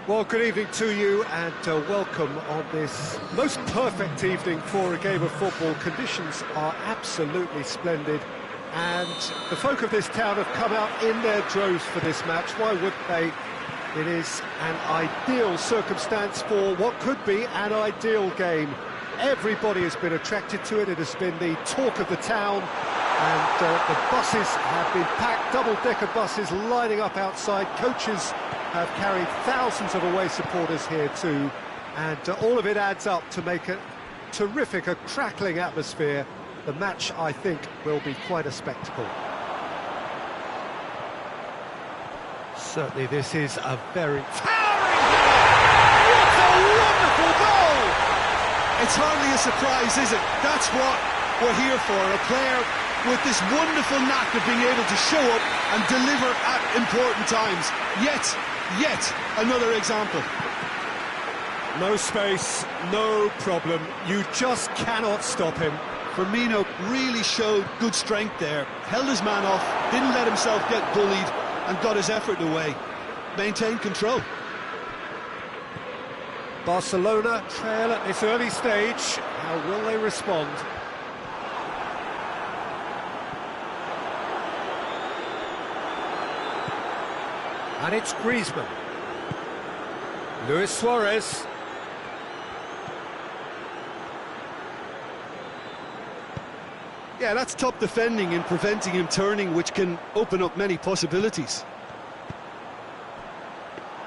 Well, good evening to you and welcome on this most perfect evening for a game of football. Conditions are absolutely splendid and the folk of this town have come out in their droves for this match. Why wouldn't they? It is an ideal circumstance for what could be an ideal game. Everybody has been attracted to it. It has been the talk of the town and the buses have been packed, double-decker buses lining up outside. Coaches have carried thousands of away supporters here too, and all of it adds up to make a terrific, a crackling atmosphere. The match, I think, will be quite a spectacle. Certainly this is a very towering goal! What a wonderful goal! It's hardly a surprise, is it? That's what we're here for, a player with this wonderful knack of being able to show up and deliver at important times. Yet another example. No space, no problem. You just cannot stop him. Firmino really showed good strength there. Held his man off, didn't let himself get bullied, and got his effort away. Maintained control. Barcelona trail at this early stage. How will they respond? And it's Griezmann. Luis Suarez. Yeah, that's top defending and preventing him turning, which can open up many possibilities.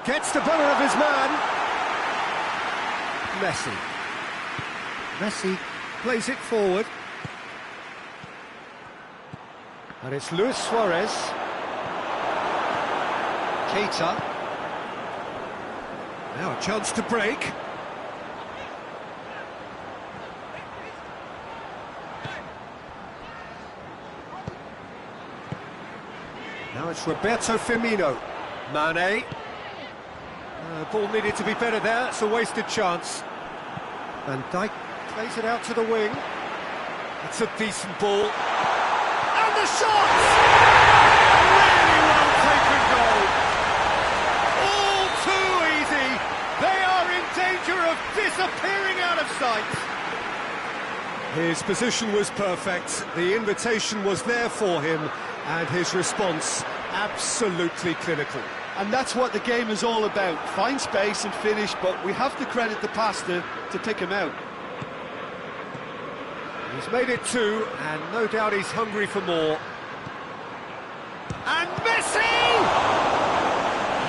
Gets the better of his man. Messi plays it forward. And it's Luis Suarez. Keita. Now a chance to break. Now it's Roberto Firmino. Mane. Ball needed to be better there, it's a wasted chance. Van Dijk plays it out to the wing. It's a decent ball. And the shot! Really well taken goal. All too easy. They are in danger of disappearing out of sight. His position was perfect. The invitation was there for him. And his response, absolutely clinical. And that's what the game is all about. Find space and finish, but we have to credit the passer to pick him out. He's made it two, and no doubt he's hungry for more. And Messi!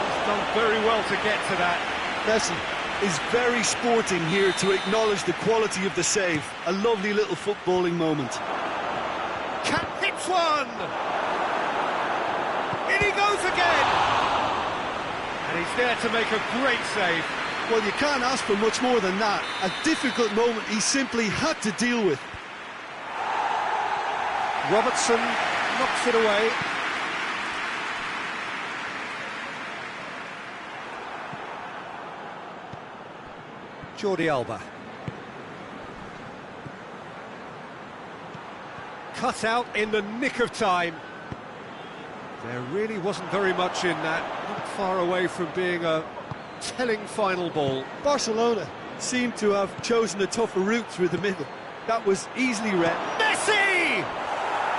He's done very well to get to that. Messi is very sporting here to acknowledge the quality of the save. A lovely little footballing moment. Cat hits one! In he goes again! And he's there to make a great save. Well, you can't ask for much more than that. A difficult moment he simply had to deal with. Robertson knocks it away. Jordi Alba. Cut out in the nick of time. There really wasn't very much in that, not far away from being a telling final ball. Barcelona seemed to have chosen a tougher route through the middle. That was easily read. Messi!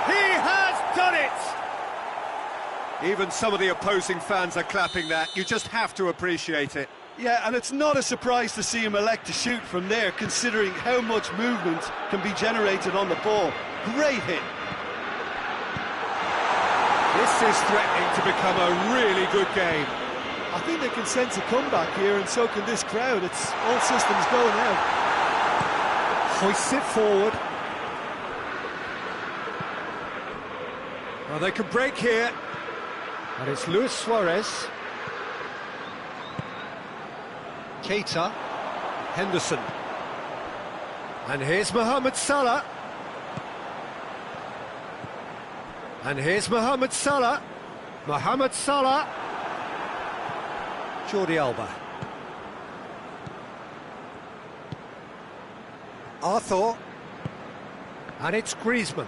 He has done it! Even some of the opposing fans are clapping that. You just have to appreciate it. Yeah, and it's not a surprise to see him elect to shoot from there, considering how much movement can be generated on the ball. Great hit. This is threatening to become a really good game. I think they can sense a comeback here, and so can this crowd. It's all systems go now. Hoists it forward. Well, they can break here. And it's Luis Suarez. Keita. Henderson. And here's Mohamed Salah. And here's Mohamed Salah. Mohamed Salah. Jordi Alba. Arthur. And it's Griezmann.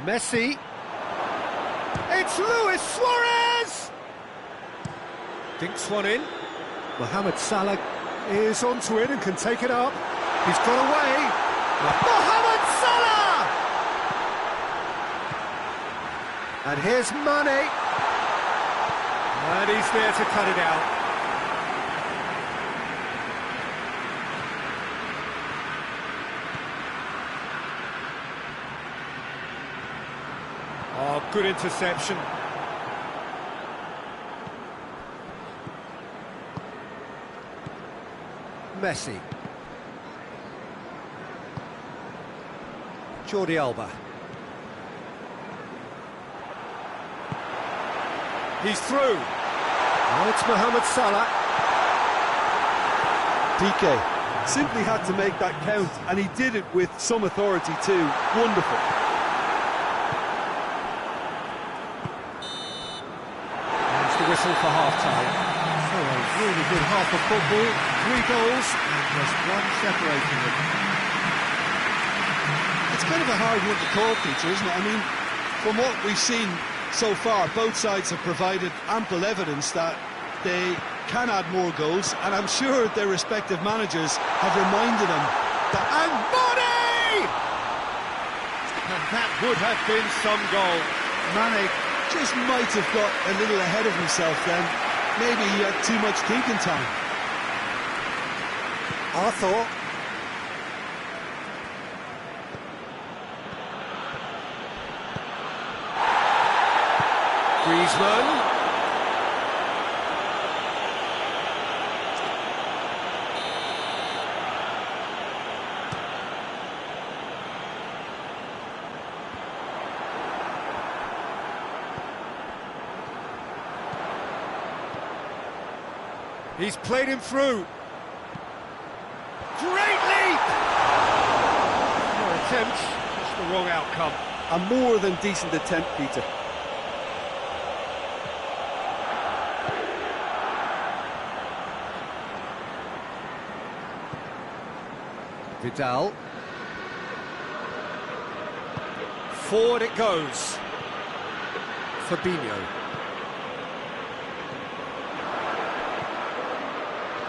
Messi. It's Luis Suarez! Dinks one in. Mohamed Salah is onto it and can take it up. He's got away. Mohamed Salah! And here's Mane. And he's there to cut it out. Oh, good interception. Messi. Jordi Alba. He's through. Now it's Mohamed Salah. PK simply had to make that count, and he did it with some authority too. Wonderful. There's the whistle for half-time. So a really good half of football, 3 goals, and just one separating them. It's kind of a hard one to call, Peter, isn't it? I mean, from what we've seen so far, both sides have provided ample evidence that they can add more goals, and I'm sure their respective managers have reminded them that... And Mane! And that would have been some goal. Mane just might have got a little ahead of himself then. Maybe he had too much thinking time. Arthur. Griezmann. He's played him through. Great leap! No attempt, just the wrong outcome. A more than decent attempt, Peter. Vidal. Forward it goes. Fabinho.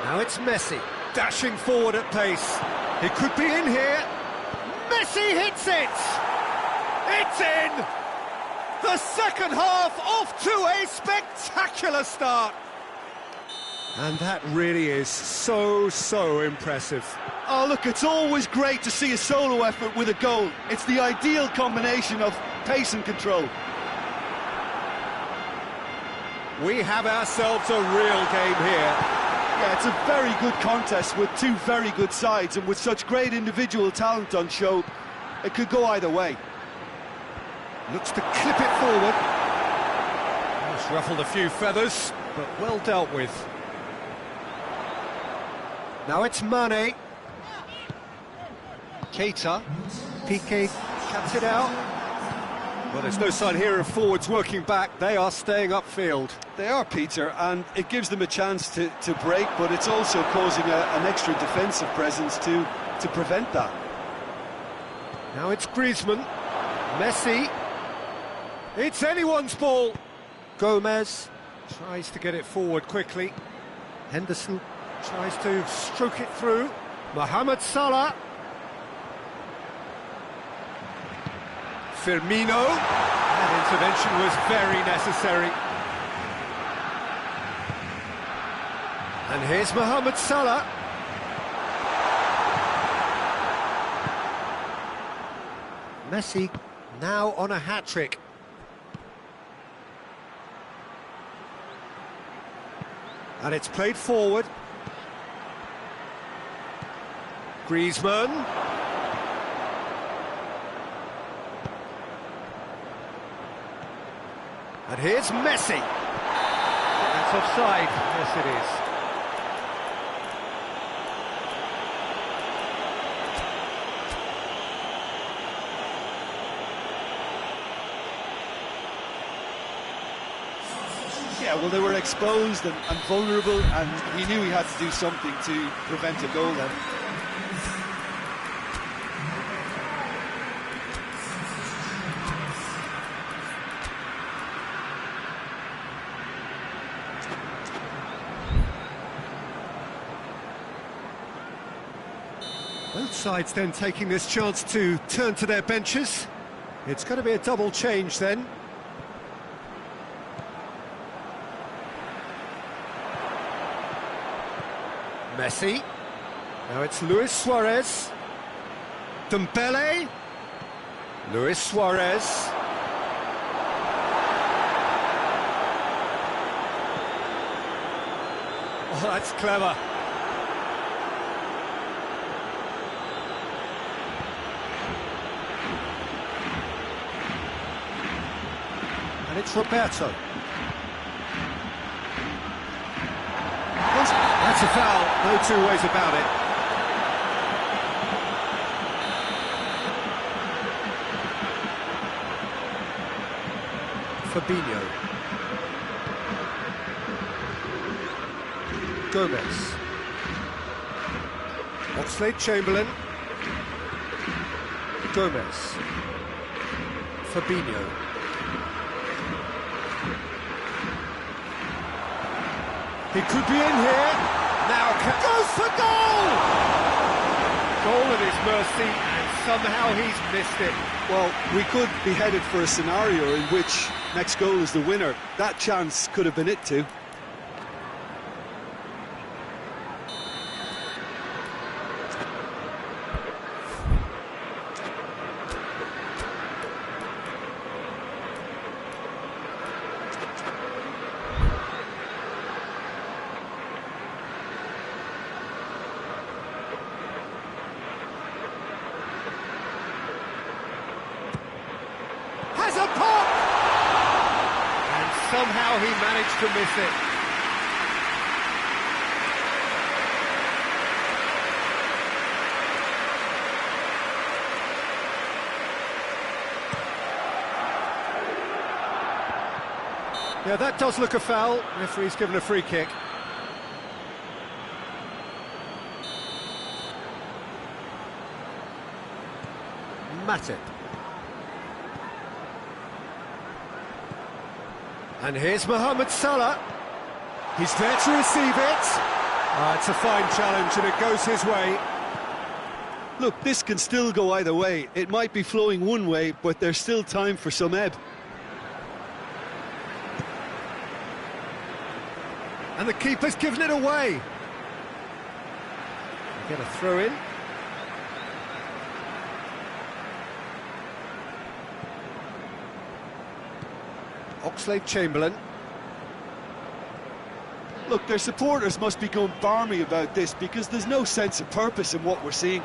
Now it's Messi, dashing forward at pace. He could be in here. Messi hits it! It's in! The second half off to a spectacular start. And that really is so impressive. Oh, look, it's always great to see a solo effort with a goal. It's the ideal combination of pace and control. We have ourselves a real game here. Yeah, it's a very good contest with two very good sides, and with such great individual talent on show, it could go either way. Looks to clip it forward. It's ruffled a few feathers, but well dealt with. Now it's Mane. Keita. Piqué cuts it out. Well, there's no sign here of forwards working back. They are staying upfield. They are, Peter, and it gives them a chance to break, but it's also causing an extra defensive presence to prevent that. Now it's Griezmann. Messi. It's anyone's ball. Gomez tries to get it forward quickly. Henderson tries to stroke it through. Mohamed Salah. Firmino. That intervention was very necessary. And here's Mohamed Salah. Messi now on a hat-trick. And it's played forward. Griezmann. And here's Messi. That's offside. Yes, it is. Yeah, well, they were exposed and vulnerable, and he knew he had to do something to prevent a goal then. Both sides then taking this chance to turn to their benches. It's going to be a double change then. Messi. Now it's Luis Suarez. Dembele. Luis Suarez. Oh, that's clever. And it's Roberto. That's a foul, no two ways about it. Fabinho. Gomez. Oxlade-Chamberlain. Gomez. Fabinho. He could be in here. Now goes for goal! Goal at his mercy, and somehow he's missed it. Well, we could be headed for a scenario in which next goal is the winner. That chance could have been it too. Has a pop! And somehow he managed to miss it. Yeah, that does look a foul. Referee's given a free kick. Matip. And here's Mohamed Salah. He's there to receive it. It's a fine challenge and it goes his way. Look, this can still go either way. It might be flowing one way, but there's still time for some ebb. And the keeper's given it away. Get a throw in. Oxlade-Chamberlain. Look, their supporters must be going barmy about this because there's no sense of purpose in what we're seeing.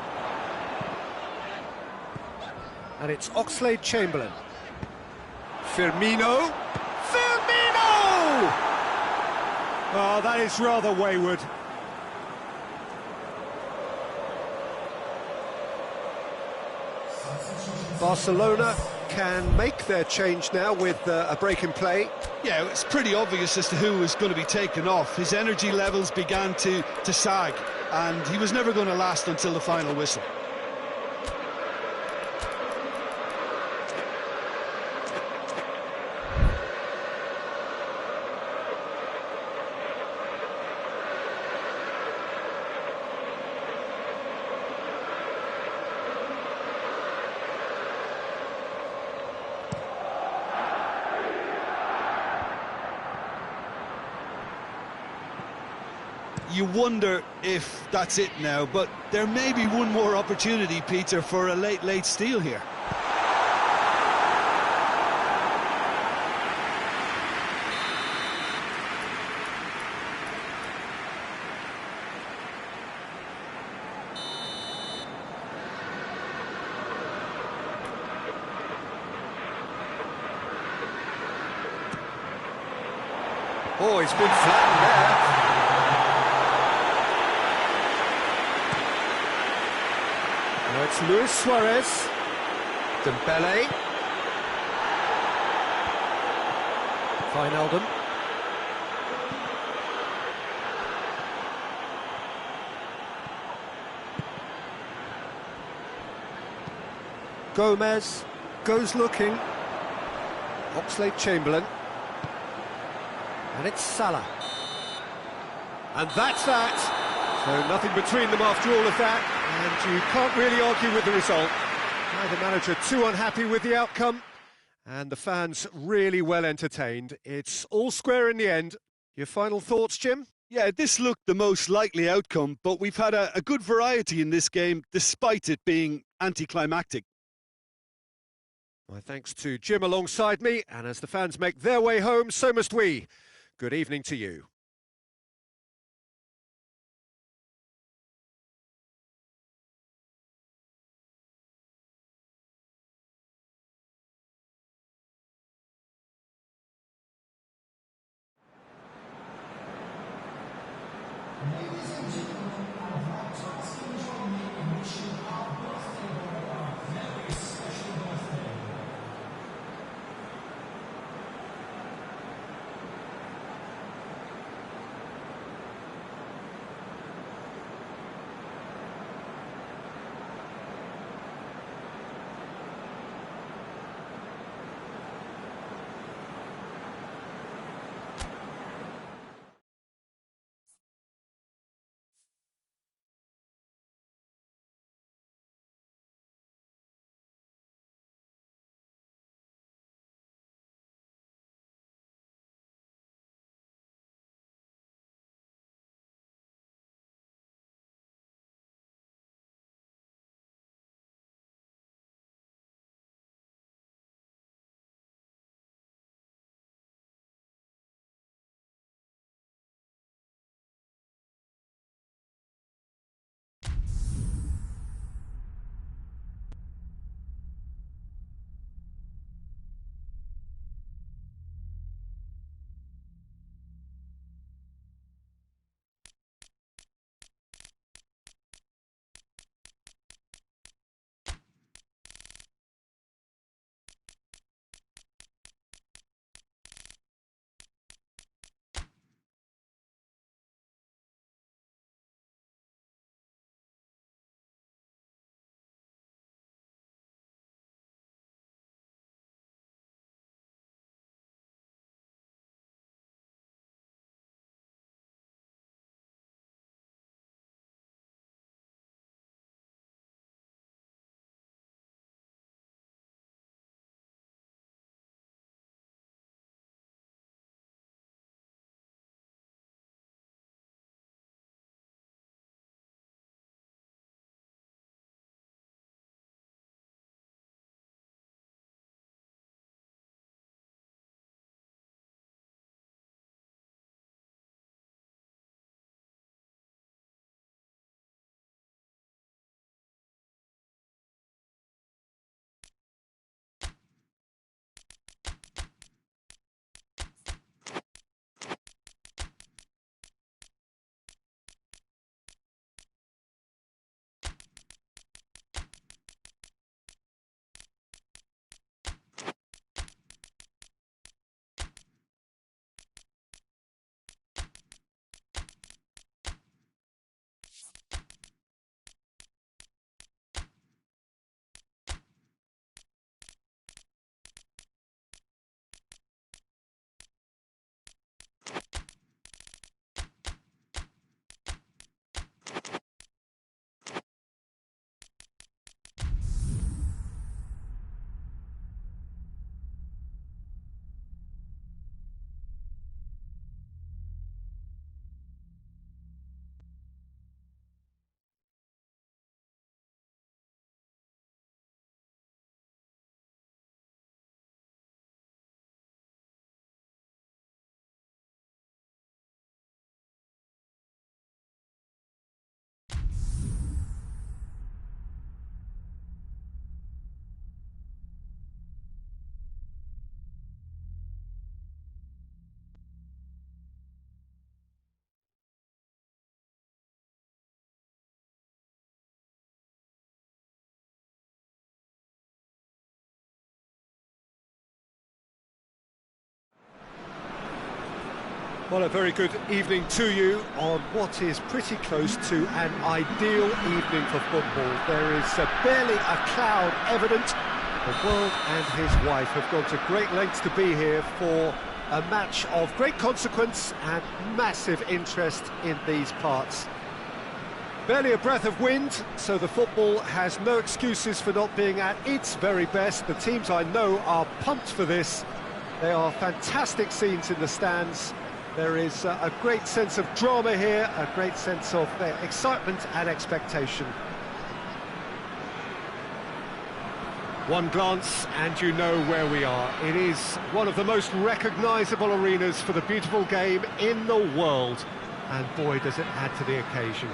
And it's Oxlade-Chamberlain. Firmino. Firmino! Oh, that is rather wayward. Barcelona can make their change now with a break in play. Yeah, it's pretty obvious as to who was going to be taken off. His energy levels began to sag, and he was never going to last until the final whistle. You wonder if that's it now, but there may be one more opportunity, Peter, for a late steal here. Oh, he's been flattened there. Now it's Luis Suarez. Dembele. Wijnaldum. Gomez goes looking. Oxlade-Chamberlain. And it's Salah. And that's that. So nothing between them after all of that. And you can't really argue with the result. Neither manager too unhappy with the outcome, and the fans really well entertained. It's all square in the end. Your final thoughts, Jim? Yeah, this looked the most likely outcome, but we've had a good variety in this game, despite it being anticlimactic. My thanks to Jim alongside me, and as the fans make their way home, so must we. Good evening to you. Ladies and gentlemen, I'd like to ask you to join me in wishing our birthday boy a very special birthday. Well, a very good evening to you on what is pretty close to an ideal evening for football. There is barely a cloud evident. The world and his wife have gone to great lengths to be here for a match of great consequence and massive interest in these parts. Barely a breath of wind, so the football has no excuses for not being at its very best. The teams I know are pumped for this. They are fantastic scenes in the stands. There is a great sense of drama here, a great sense of excitement and expectation. One glance and you know where we are. It is one of the most recognisable arenas for the beautiful game in the world. And boy, does it add to the occasion.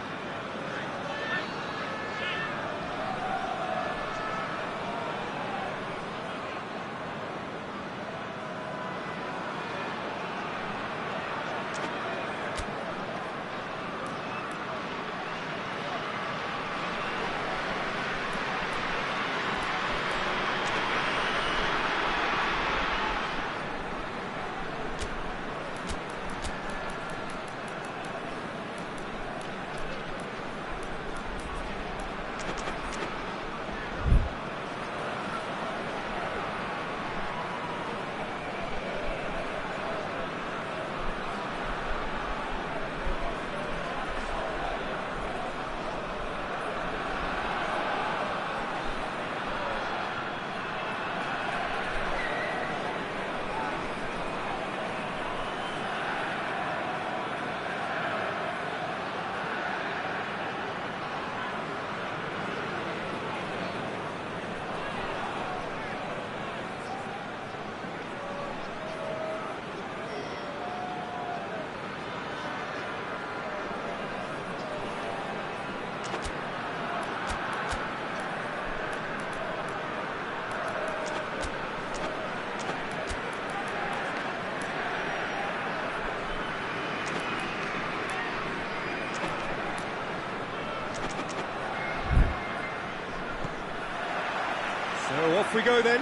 So off we go then.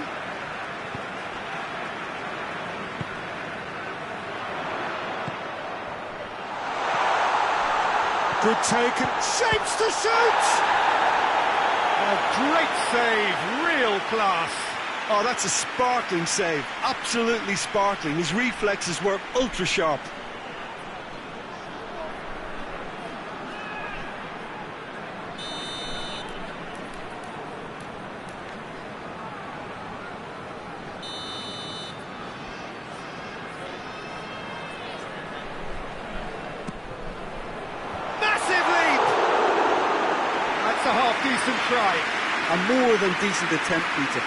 Good take and shapes to shoot! A great save, real class. Oh, that's a sparkling save, absolutely sparkling. His reflexes were ultra sharp. A half-decent try. A more than decent attempt, Peter.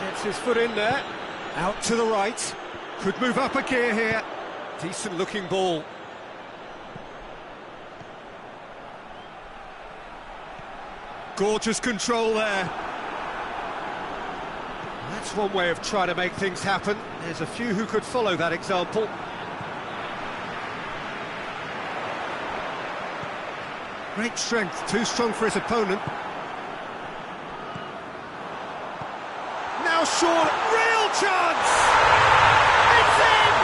Gets his foot in there. Out to the right. Could move up a gear here. Decent looking ball. Gorgeous control there. That's one way of trying to make things happen. There's a few who could follow that example. Great strength, too strong for his opponent. Now Shaw, real chance! It's in!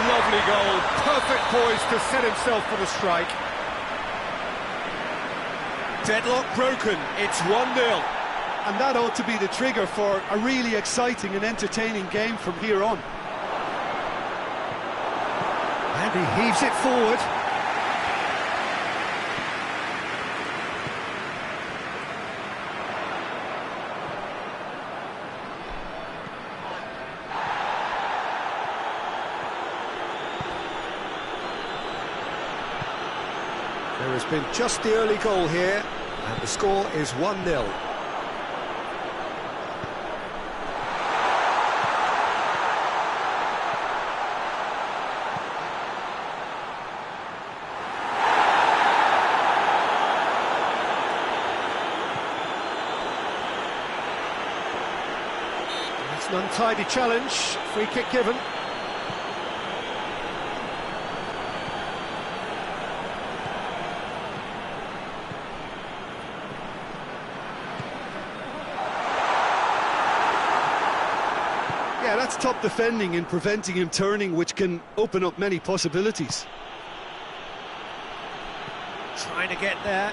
Lovely goal, perfect poise to set himself for the strike. Deadlock broken, it's 1-0. And that ought to be the trigger for a really exciting and entertaining game from here on. And he heaves it forward. There has been just the early goal here, and the score is 1-0. It's an untidy challenge, free kick given. Yeah, that's top defending and preventing him turning, which can open up many possibilities. Trying to get there.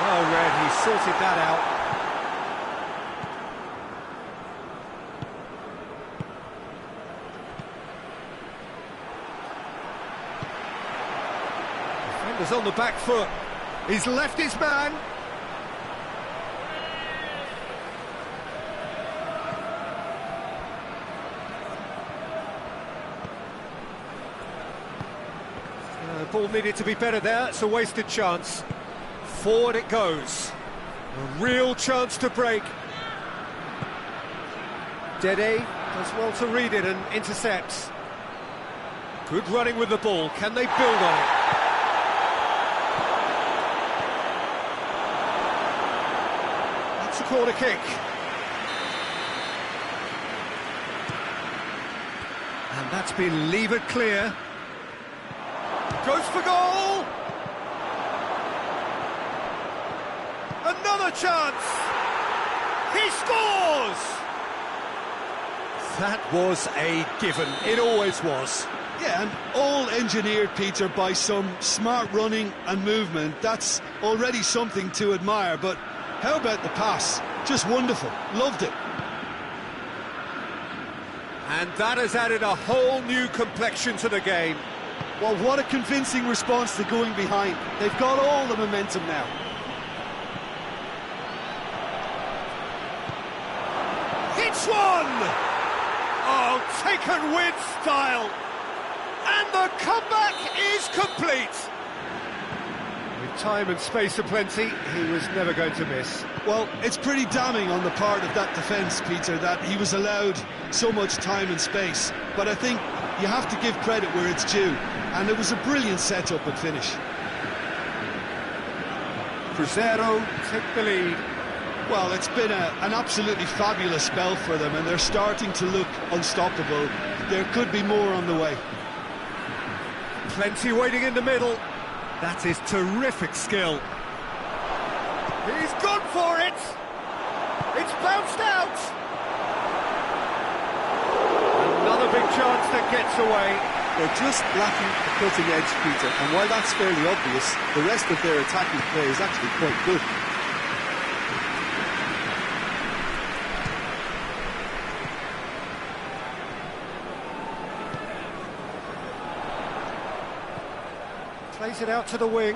Well read, he sorted that out. Defender's on the back foot. He's left his man. The ball needed to be better there. It's a wasted chance. Forward it goes. A real chance to break. Dede does well to read it and intercepts. Good running with the ball. Can they build on it? That's a corner kick. And that's been levered clear. Goes for goal! Another chance! He scores! That was a given. It always was. Yeah, and all engineered, Peter, by some smart running and movement. That's already something to admire, but how about the pass? Just wonderful. Loved it. And that has added a whole new complexion to the game. Well, what a convincing response to going behind. They've got all the momentum now. Hits one! Oh, taken with style. And the comeback is complete. With time and space aplenty, he was never going to miss. Well, it's pretty damning on the part of that defence, Peter, that he was allowed so much time and space. But I think you have to give credit where it's due. And it was a brilliant setup and finish. Cruzeiro take the lead. Well, it's been an absolutely fabulous spell for them, and they're starting to look unstoppable. There could be more on the way. Plenty waiting in the middle. That is terrific skill. He's gone for it. It's bounced out. Another big chance that gets away. They're just lacking the cutting edge, Peter, and while that's fairly obvious, the rest of their attacking play is actually quite good. Plays it out to the wing.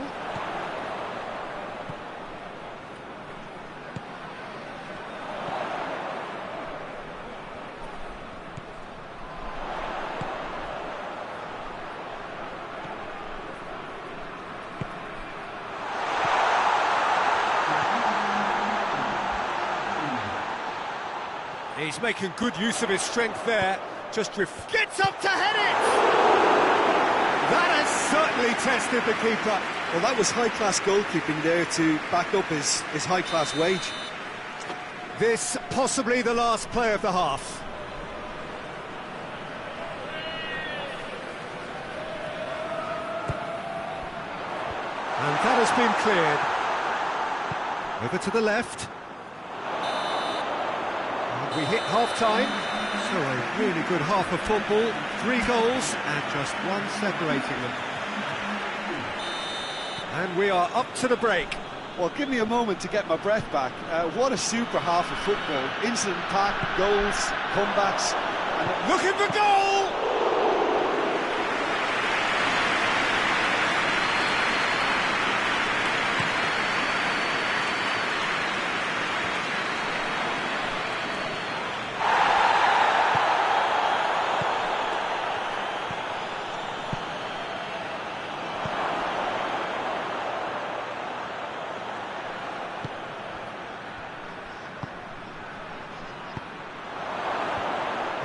He's making good use of his strength there. Just gets up to head it! That has certainly tested the keeper. Well, that was high-class goalkeeping there to back up his high-class wage. This possibly the last play of the half. And that has been cleared. Over to the left. And we hit half-time. So a really good half of football. 3 goals and just one separating them. And we are up to the break. Well, give me a moment to get my breath back. What a super half of football. Instant pack, goals, comebacks. And looking for goal!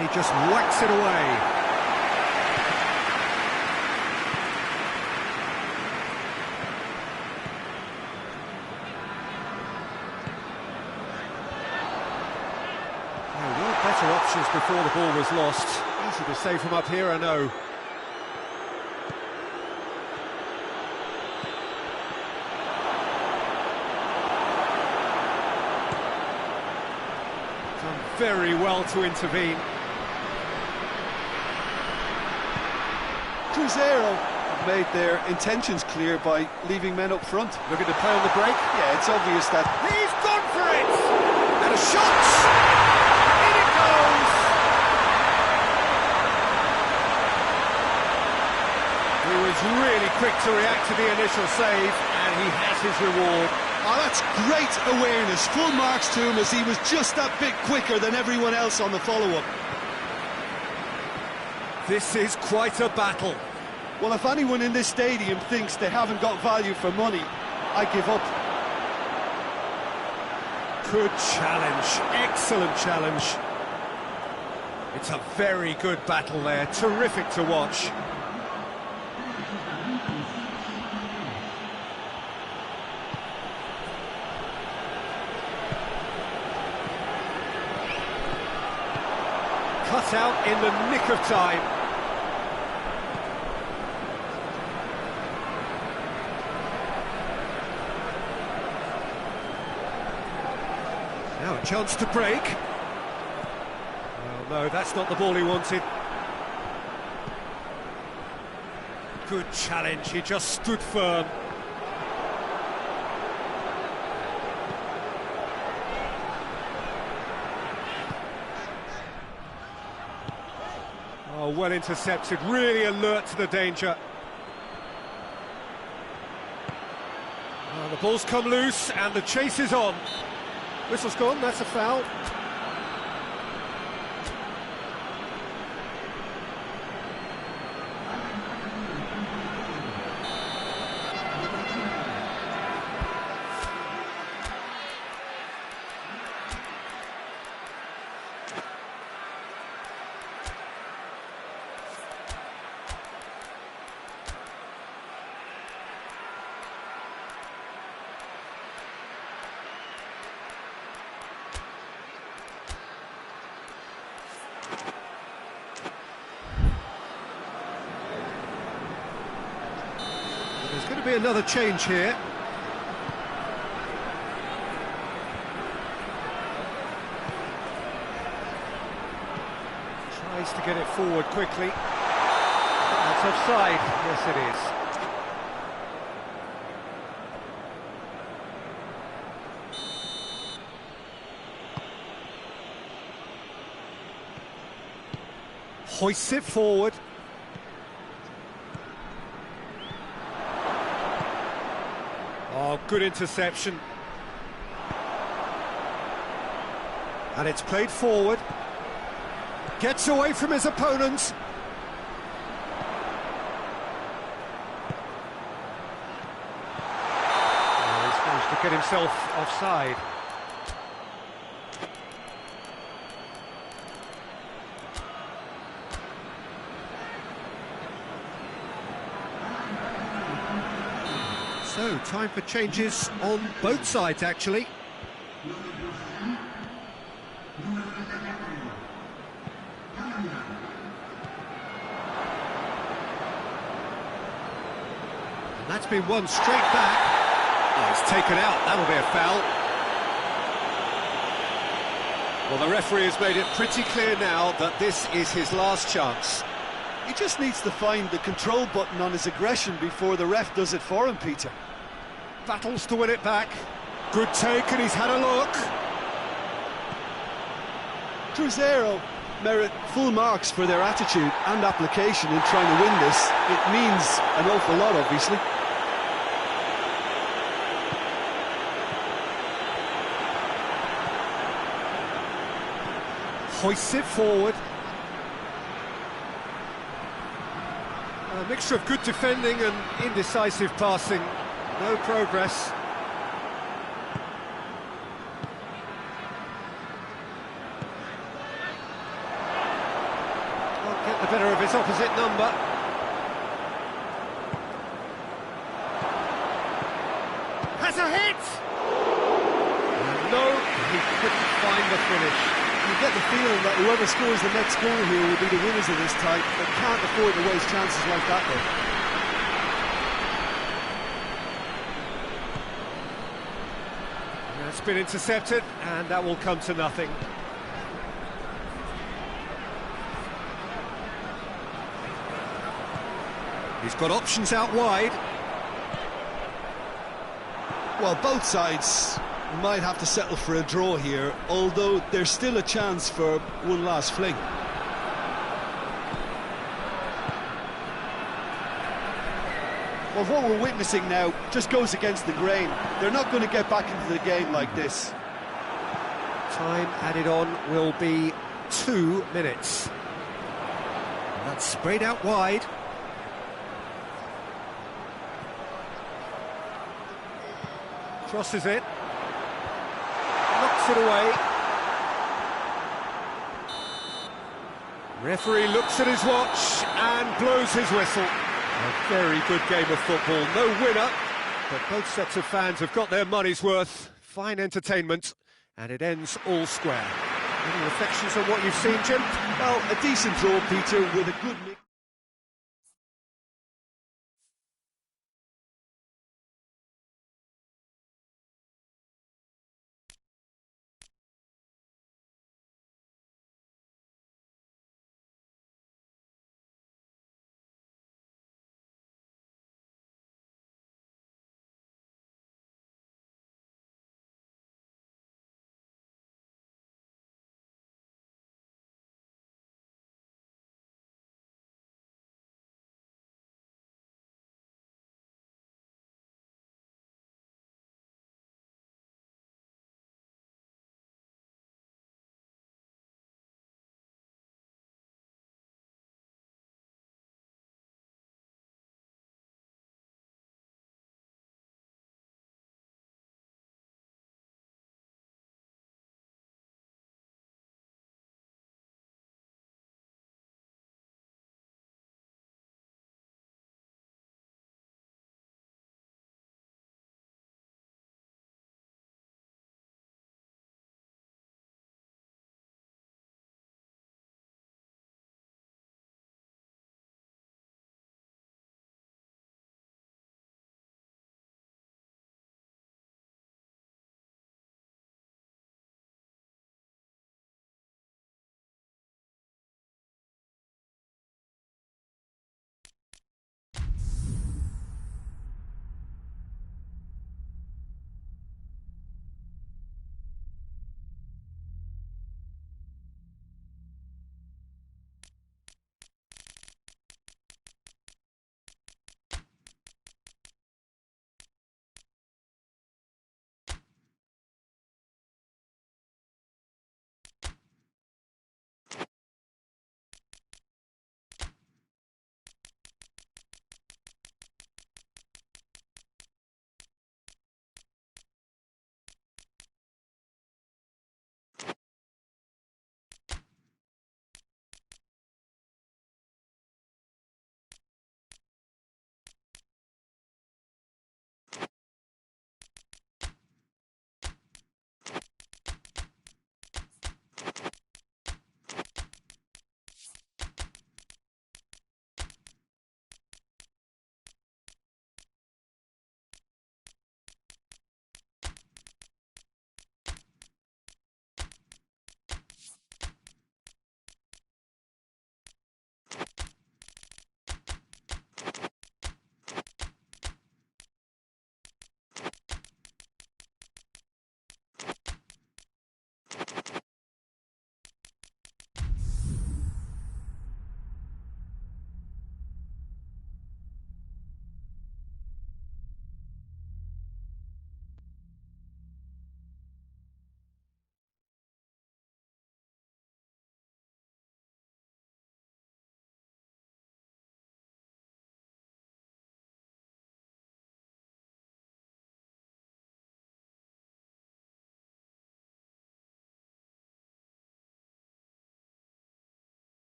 He just whacks it away. There were better options before the ball was lost. Easy to say from up here, I know. Done very well to intervene. Cruzeiro have made their intentions clear by leaving men up front. Looking to play on the break. Yeah, it's obvious that... He's gone for it! And a shot! In it goes! He was really quick to react to the initial save, and he has his reward. Oh, that's great awareness. Full marks to him as he was just that bit quicker than everyone else on the follow-up. This is quite a battle. Well, if anyone in this stadium thinks they haven't got value for money, I give up. Good challenge, excellent challenge. It's a very good battle there, terrific to watch. Cut out in the nick of time. Now a chance to break. Well, no, that's not the ball he wanted. Good challenge, he just stood firm. Oh, well intercepted, really alert to the danger. Oh, the ball's come loose and the chase is on. Whistle's gone, that's a foul. There's going to be another change here. Tries to get it forward quickly. That's offside. Yes, it is. Hoists it forward. Oh, good interception. And it's played forward. Gets away from his opponents. Oh, he's managed to get himself offside. So, time for changes on both sides, actually. And that's been won straight back. Oh, it's taken out. That'll be a foul. Well, the referee has made it pretty clear now that this is his last chance. He just needs to find the control button on his aggression before the ref does it for him, Peter. Battles to win it back. Good take, and he's had a look. Cruzeiro merit full marks for their attitude and application in trying to win this. It means an awful lot, obviously. Hoists it forward. A mixture of good defending and indecisive passing. No progress. Can't get the better of his opposite number. Has a hit! No, he couldn't find the finish. You get the feeling that whoever scores the next goal here will be the winners of this tie. They can't afford to waste chances like that, though. It's been intercepted, and that will come to nothing. He's got options out wide. Well, both sides might have to settle for a draw here, although there's still a chance for one last fling. Well, what we're witnessing now just goes against the grain. They're not going to get back into the game like this. Time added on will be 2 minutes. And that's sprayed out wide. Crosses it. Knocks it away. Referee looks at his watch and blows his whistle. A very good game of football. No winner, but both sets of fans have got their money's worth. Fine entertainment, and it ends all square. Any reflections on what you've seen, Jim? Well, a decent draw, Peter, with a good mix.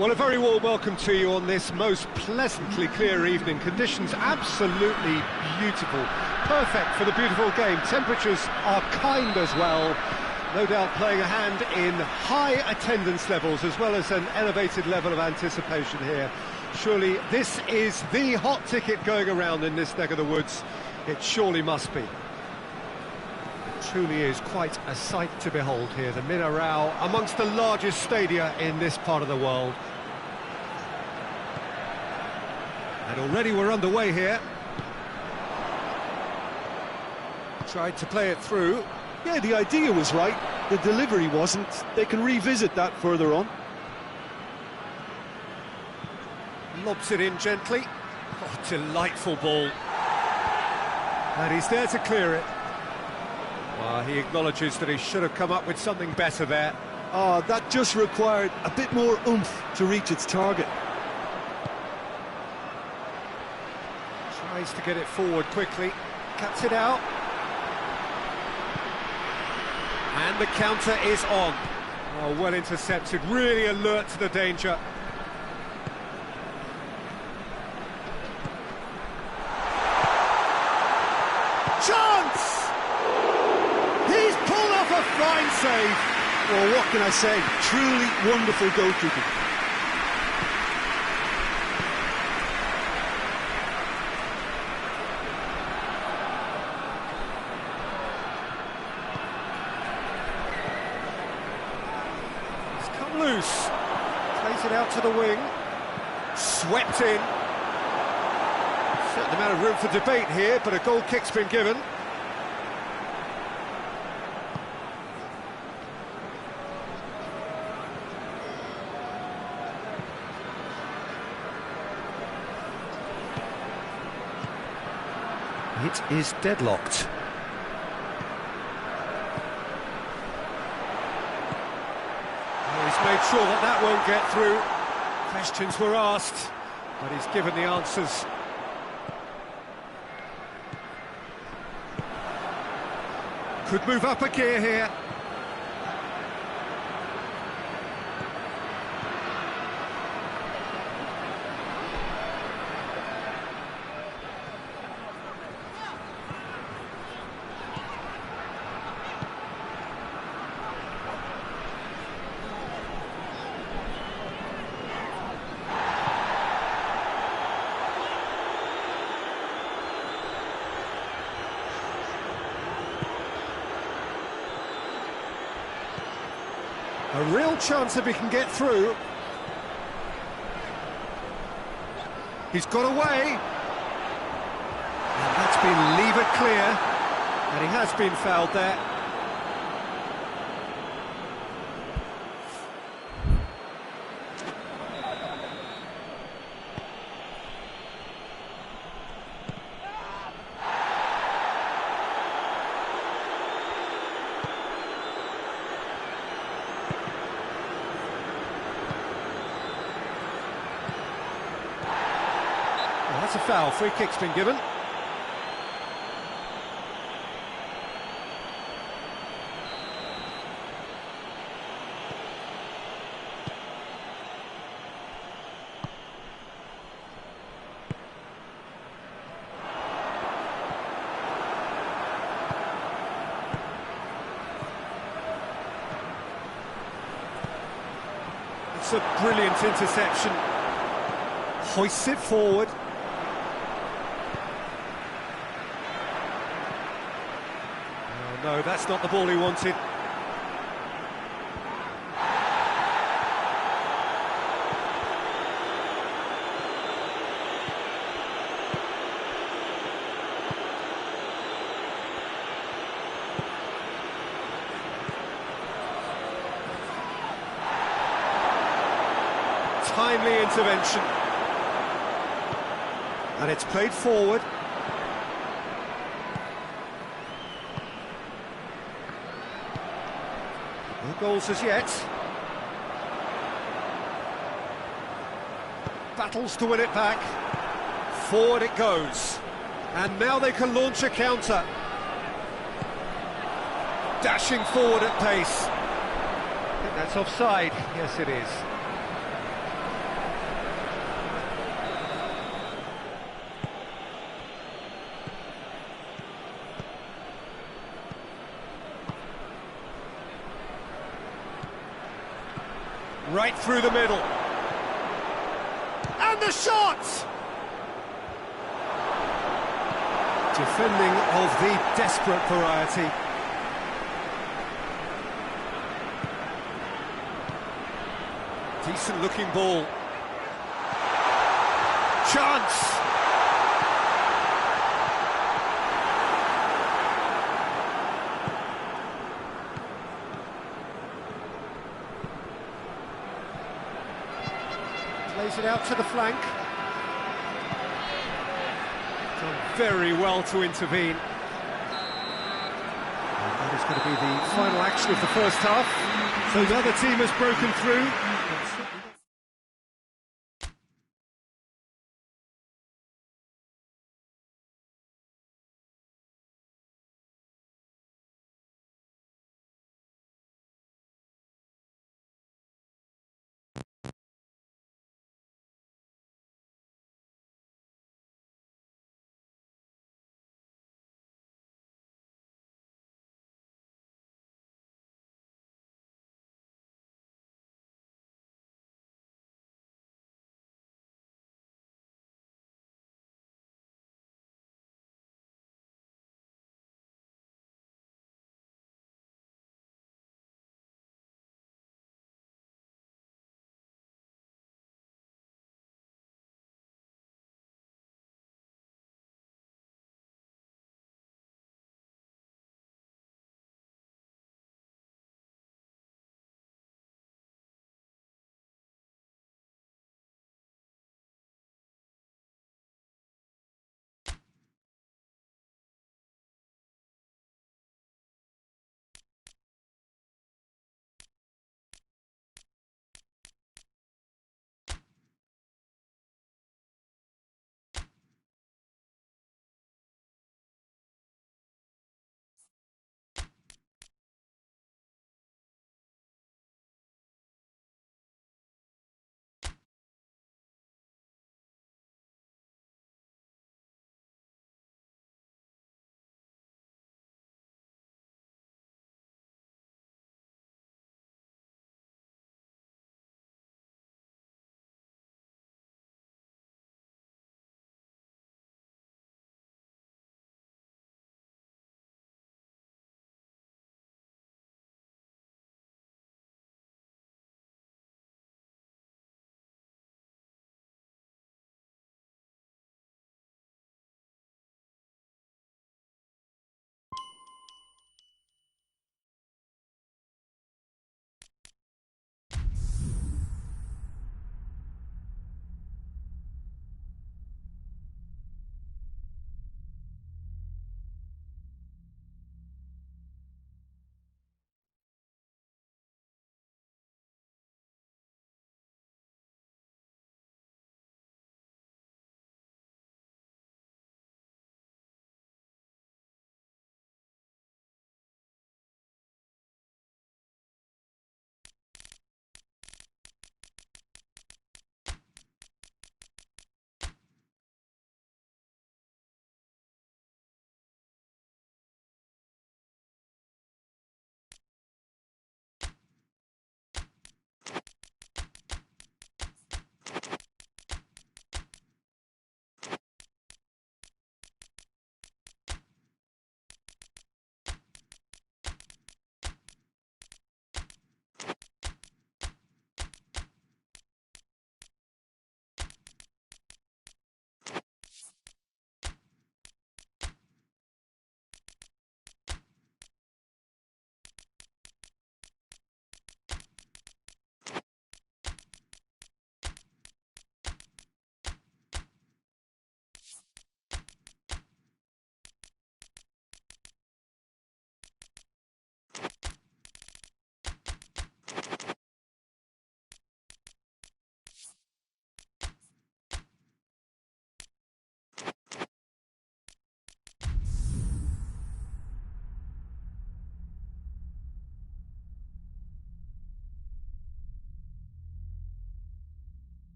Well, a very warm welcome to you on this most pleasantly clear evening. Conditions absolutely beautiful. Perfect for the beautiful game. Temperatures are kind as well. No doubt playing a hand in high attendance levels as well as an elevated level of anticipation here. Surely this is the hot ticket going around in this neck of the woods. It surely must be. Truly is quite a sight to behold here. The Mineral, amongst the largest stadia in this part of the world. And already we're underway here. Tried to play it through. Yeah, the idea was right, the delivery wasn't. They can revisit that further on. Lobs it in gently. Oh, delightful ball. And he's there to clear it. Well, he acknowledges that he should have come up with something better there. Oh, that just required a bit more oomph to reach its target. Tries to get it forward quickly. Cuts it out. And the counter is on. Oh, well intercepted, really alert to the danger. Chance! He's pulled off a fine save. Well, what can I say? Truly wonderful goalkeeping. Loose, plays it out to the wing, swept in. Certain amount of room for debate here, but a goal kick's been given. It is deadlocked. Made sure that that won't get through. Questions were asked, but he's given the answers. Could move up a gear here. A real chance if he can get through. He's got away. And that's been levered clear. And he has been fouled there. That's a foul. Free kick's been given. It's a brilliant interception. Hoists it forward. No, that's not the ball he wanted. Timely intervention. And it's played forward. No goals as yet. Battles to win it back. Forward it goes. And now they can launch a counter. Dashing forward at pace. I think that's offside. Yes, it is. Right through the middle. And the shot! Defending of the desperate variety. Decent looking ball. Chance! Plays it out to the flank. Done very well to intervene. And that is going to be the final action of the first half. So the other team has broken through.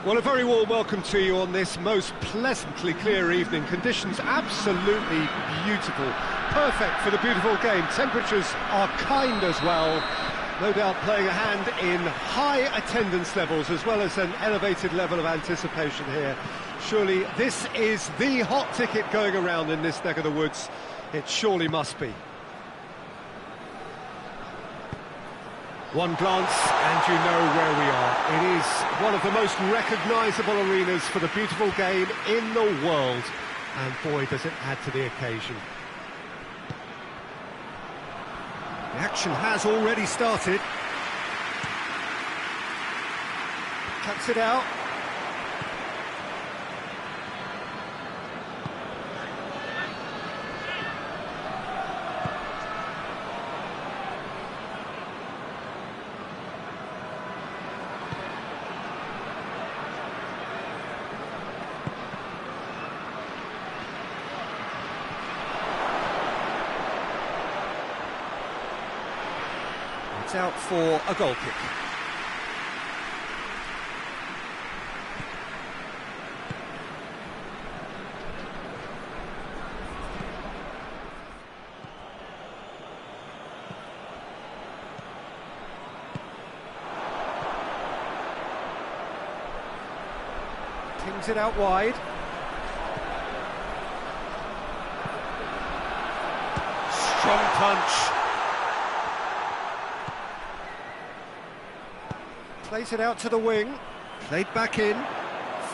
Well, a very warm welcome to you on this most pleasantly clear evening. Conditions absolutely beautiful. Perfect for the beautiful game. Temperatures are kind as well. No doubt playing a hand in high attendance levels as well as an elevated level of anticipation here. Surely this is the hot ticket going around in this neck of the woods. It surely must be. One glance and you know where we are. It is one of the most recognisable arenas for the beautiful game in the world. And boy, does it add to the occasion. The action has already started. Cuts it out. Out for a goal kick. Pings it out wide. Strong punch. Plays it out to the wing, played back in,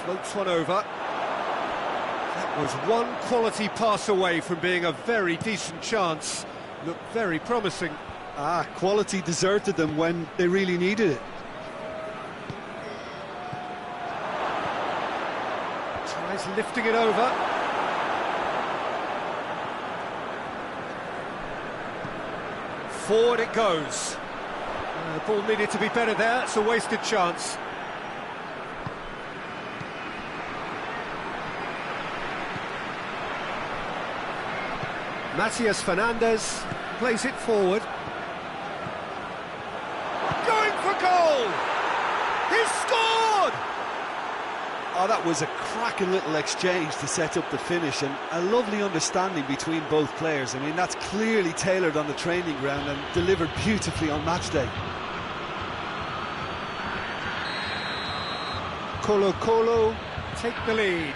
floats one over. That was one quality pass away from being a very decent chance. Looked very promising. Quality deserted them when they really needed it. Tries lifting it over. Forward it goes. The ball needed to be better there, it's a wasted chance. Matías Fernandez plays it forward. Going for goal! He's scored! Oh, that was a cracking little exchange to set up the finish, and a lovely understanding between both players. I mean, that's clearly tailored on the training ground and delivered beautifully on match day. Colo-Colo take the lead.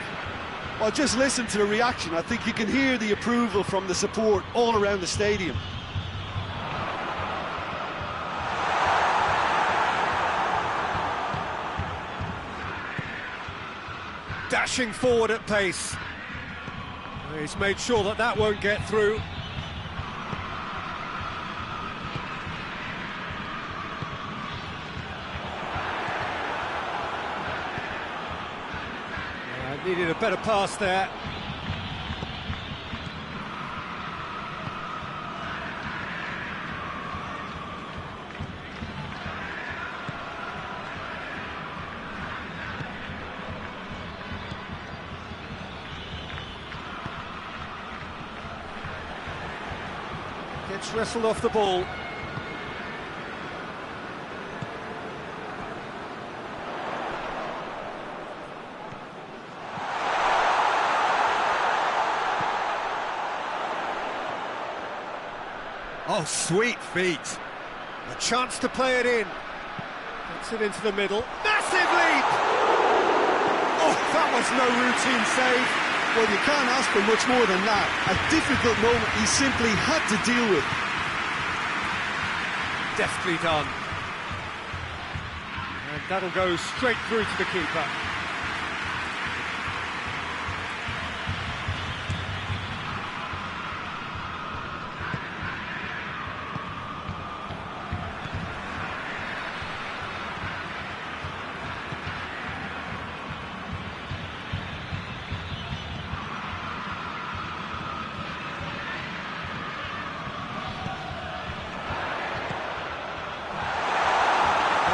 Well, just listen to the reaction. I think you can hear the approval from the support all around the stadium. Dashing forward at pace. He's made sure that that won't get through. Needed a better pass there. Gets wrestled off the ball. Oh, sweet feet. A chance to play it in. Gets it into the middle. Massive leap! Oh, that was no routine save. Well, you can't ask for much more than that. A difficult moment he simply had to deal with. Deftly done. And that'll go straight through to the keeper.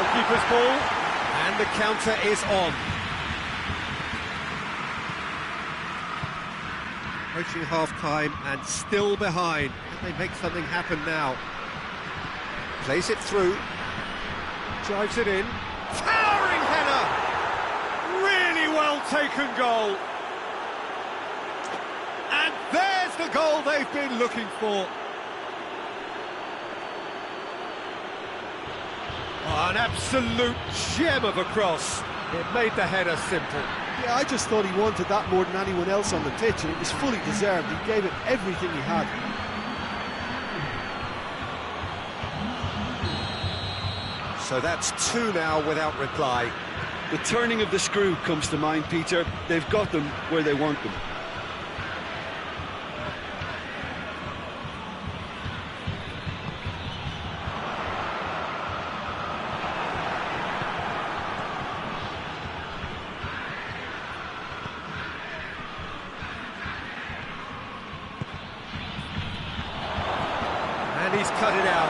Keeper's ball, and the counter is on. Approaching half-time and still behind. Can they make something happen now? Plays it through. Drives it in. Towering header! well-taken goal. And there's the goal they've been looking for. Oh, an absolute gem of a cross. It made the header simple. Yeah, I just thought he wanted that more than anyone else on the pitch, and it was fully deserved. He gave it everything he had. So that's 2 now without reply. The turning of the screw comes to mind, Peter. They've got them where they want them. And he's cut it out.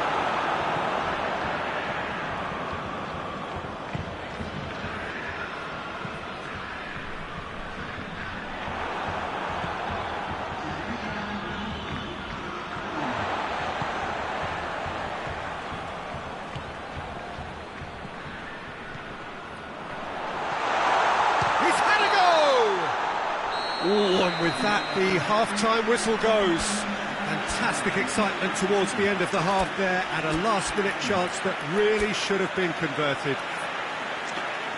Oh, and with that, the half-time whistle goes. Fantastic excitement towards the end of the half there, and a last-minute chance that really should have been converted.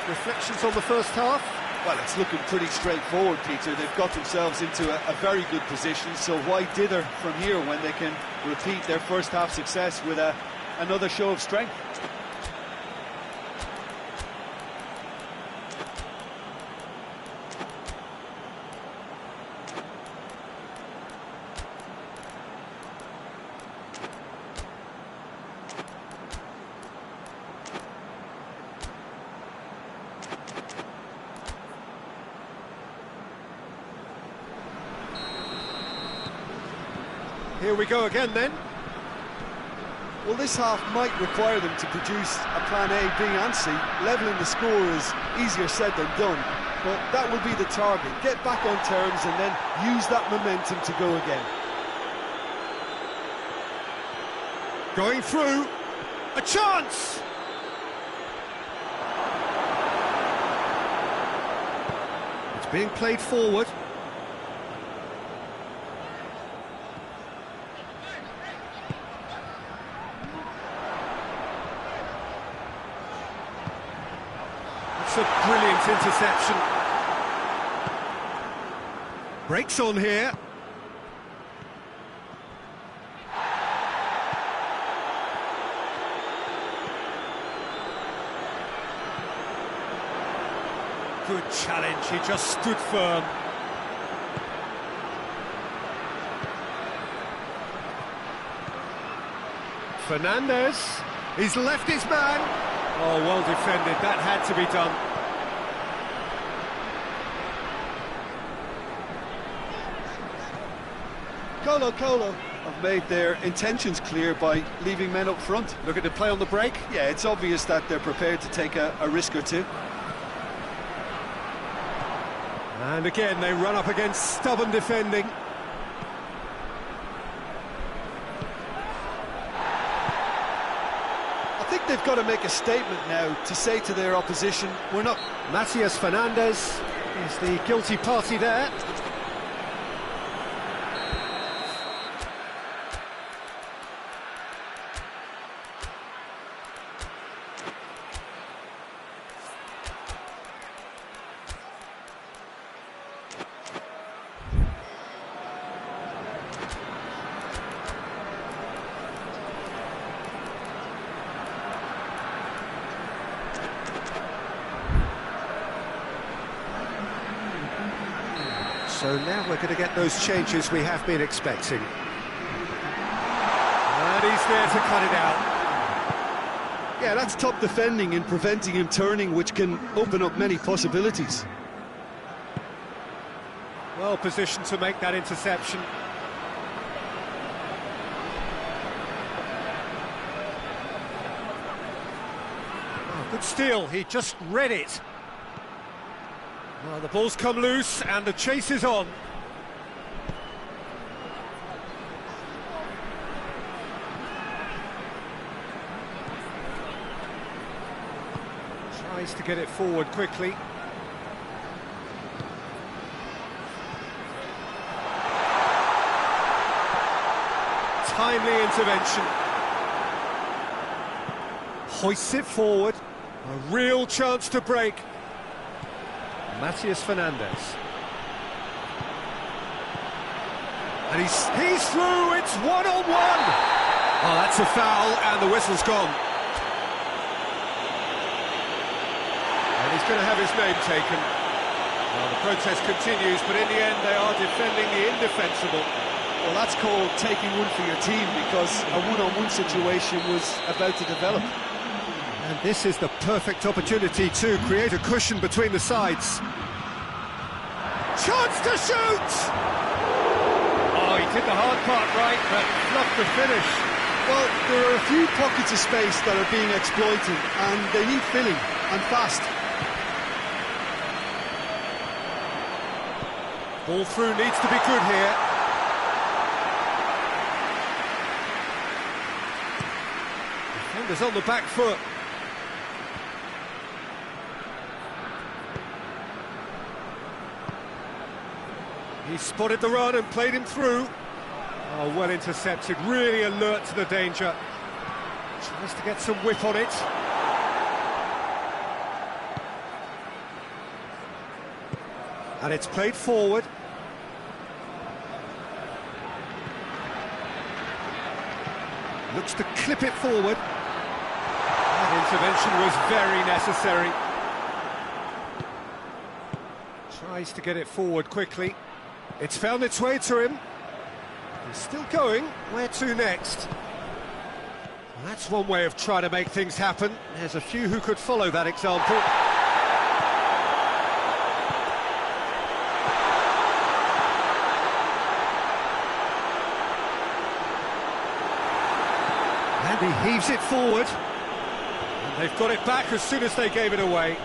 Reflections on the first half? Well, it's looking pretty straightforward, Peter. They've got themselves into a very good position, so why dither from here when they can repeat their first-half success with another show of strength? Here we go again then. Well, this half might require them to produce a plan A, B and C. Levelling the score is easier said than done, but that will be the target. Get back on terms and then use that momentum to go again. Going through. A chance! It's being played forward. It's a brilliant interception. Breaks on here. Good challenge, he just stood firm. Fernandez, he's left his man. Oh, well defended, that had to be done. Colo have made their intentions clear by leaving men up front. Looking to play on the break. Yeah, it's obvious that they're prepared to take a risk or two. And again, they run up against stubborn defending. I think they've got to make a statement now to say to their opposition, we're not... Matías Fernandez is the guilty party there. So now we're going to get those changes we have been expecting. And he's there to cut it out. Yeah, that's top defending and preventing him turning, which can open up many possibilities. Well positioned to make that interception. Oh, good steal, he just read it. Well, the ball's come loose and the chase is on. Tries to get it forward quickly. timely intervention. Hoists it forward. A real chance to break. Matías Fernandez. And he's through, it's one-on-one! Oh, that's a foul, and the whistle's gone. And he's going to have his name taken. Well, the protest continues, but in the end they are defending the indefensible. Well, that's called taking one for your team, because a one-on-one situation was about to develop. And this is the perfect opportunity to create a cushion between the sides. Chance to shoot! Oh, he did the hard part right, but fluffed the finish. Well, there are a few pockets of space that are being exploited, and they need filling, and fast. Ball through needs to be good here. Defenders on the back foot. He spotted the run and played him through. Oh, well intercepted, really alert to the danger. Tries to get some whip on it. And it's played forward. Looks to clip it forward. That intervention was very necessary. Tries to get it forward quickly. It's found its way to him. He's still going. Where to next? Well, that's one way of trying to make things happen. There's a few who could follow that example. And he heaves it forward. And they've got it back as soon as they gave it away.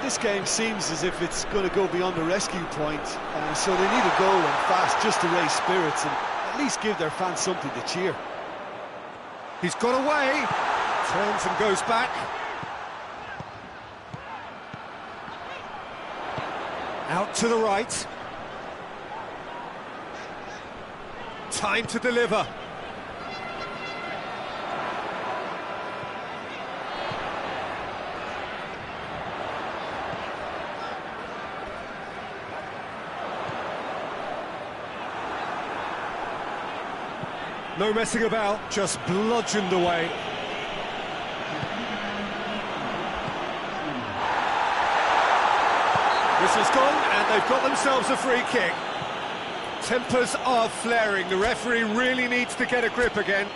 This game seems as if it's going to go beyond the rescue point, so they need a goal and fast just to raise spirits and at least give their fans something to cheer. He's got away, turns and goes back. Out to the right. Time to deliver. No messing about, just bludgeoned away. Whistle's gone, and they've got themselves a free kick. Tempers are flaring, the referee really needs to get a grip again.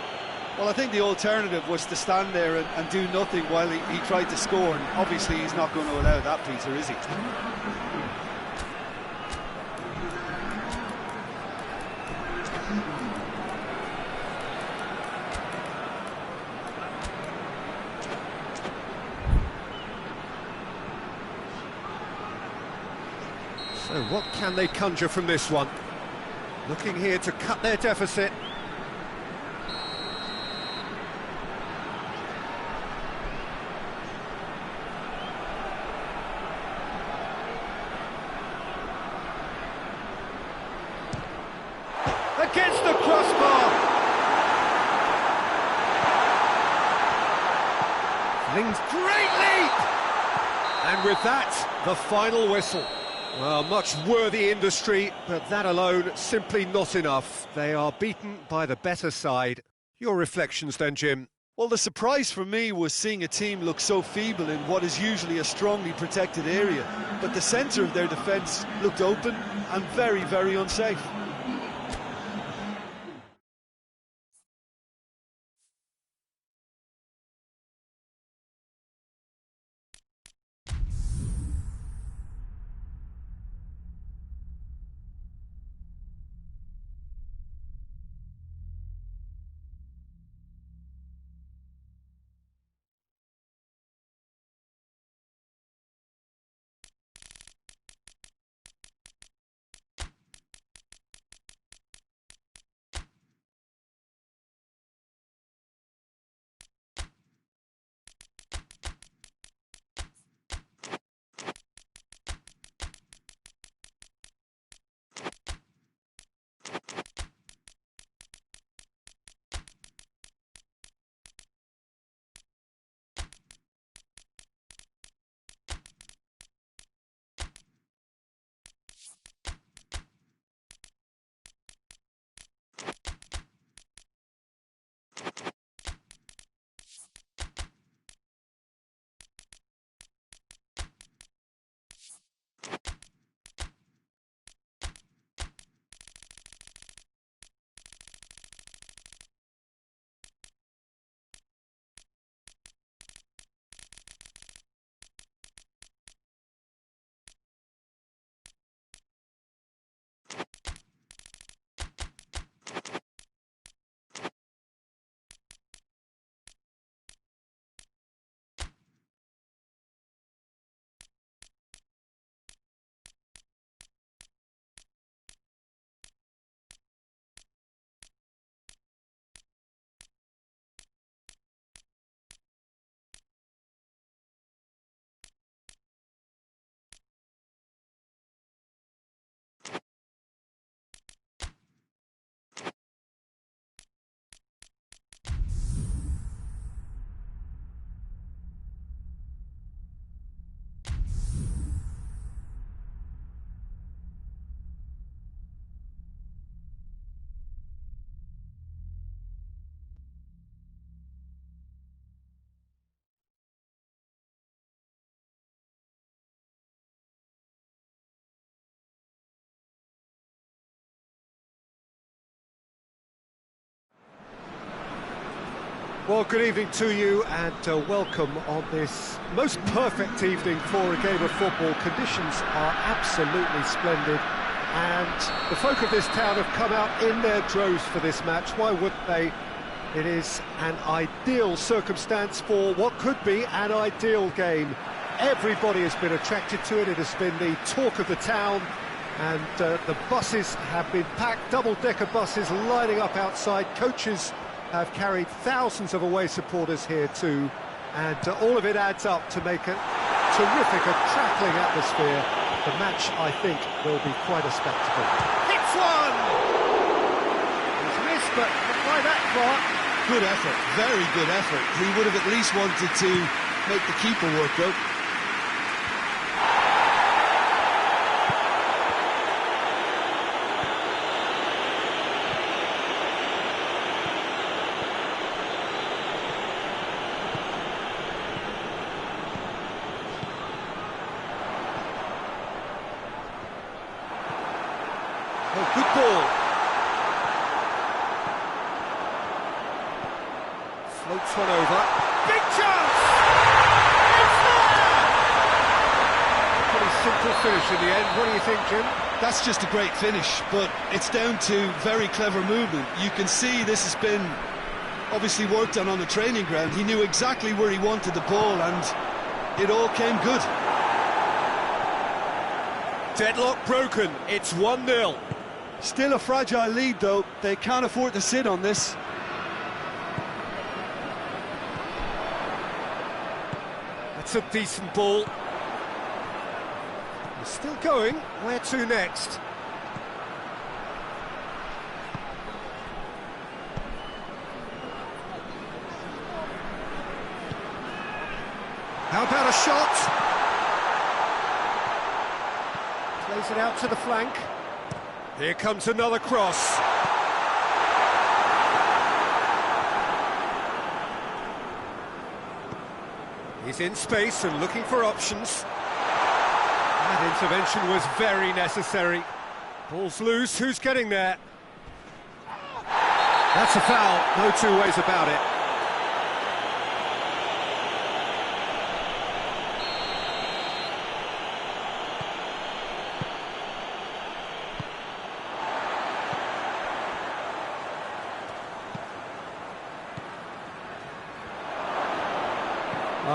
Well, I think the alternative was to stand there and do nothing while he tried to score, and obviously he's not going to allow that, Peter, is he? So what can they conjure from this one? Looking here to cut their deficit. Against the crossbar! Flings great leap! And with that, the final whistle. Well, much worthy industry, but that alone simply not enough. They are beaten by the better side. Your reflections then, Jim? Well, the surprise for me was seeing a team look so feeble in what is usually a strongly protected area. But the centre of their defence looked open and very, very unsafe. Well, good evening to you and welcome on this most perfect evening for a game of football. Conditions are absolutely splendid and the folk of this town have come out in their droves for this match. Why wouldn't they? It is an ideal circumstance for what could be an ideal game. Everybody has been attracted to it. It has been the talk of the town and the buses have been packed, double-decker buses lining up outside. Coaches have carried thousands of away supporters here too, and all of it adds up to make a terrific, crackling atmosphere. The match, I think, will be quite a spectacle. Hits one! He's missed, but not by that far. Good effort, very good effort. He would have at least wanted to make the keeper work, though. Oh, good ball. Floats one over. Big chance! It's there! Pretty simple finish in the end. What do you think, Jim? That's just a great finish, but it's down to very clever movement. You can see this has been obviously worked on the training ground. He knew exactly where he wanted the ball and it all came good. Deadlock broken. It's 1-0. Still a fragile lead, though. They can't afford to sit on this. That's a decent ball. He's still going. Where to next? How about a shot? Plays it out to the flank. Here comes another cross. He's in space and looking for options. That intervention was very necessary. Ball's loose, who's getting there? That's a foul, no two ways about it.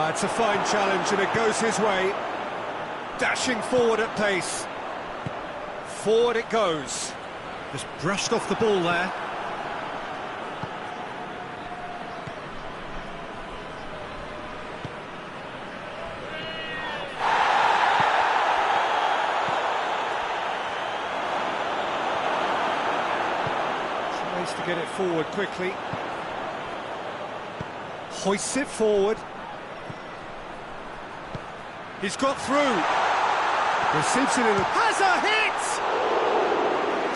It's a fine challenge and it goes his way. Dashing forward at pace. Forward it goes. Just brushed off the ball there. Tries to get it forward quickly. Hoists it forward. He's got through. Receives it in. Has a hit!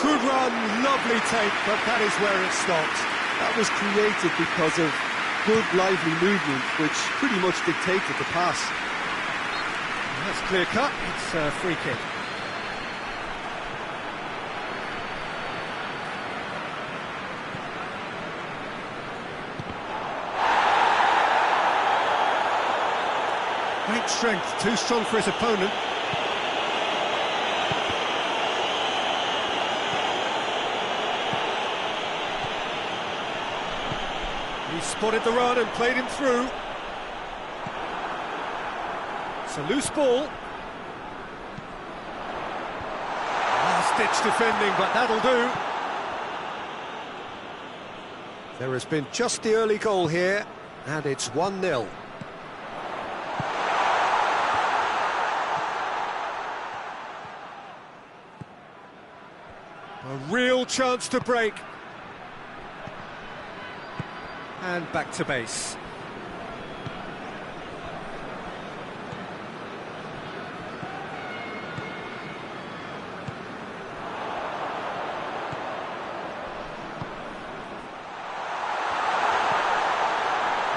Good run, lovely take, but that is where it stopped. That was created because of good, lively movement, which pretty much dictated the pass. That's clear cut. It's a free kick. Great strength, too strong for his opponent. He spotted the run and played him through. It's a loose ball. Last-ditch defending, but that'll do. There has been just the early goal here, and it's 1-0. A real chance to break. And back to base.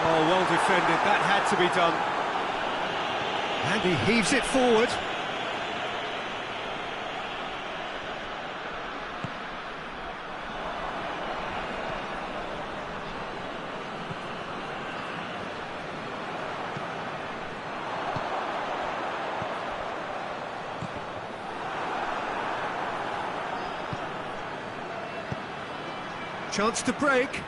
Oh, well defended. That had to be done. And he heaves it forward. chance to break.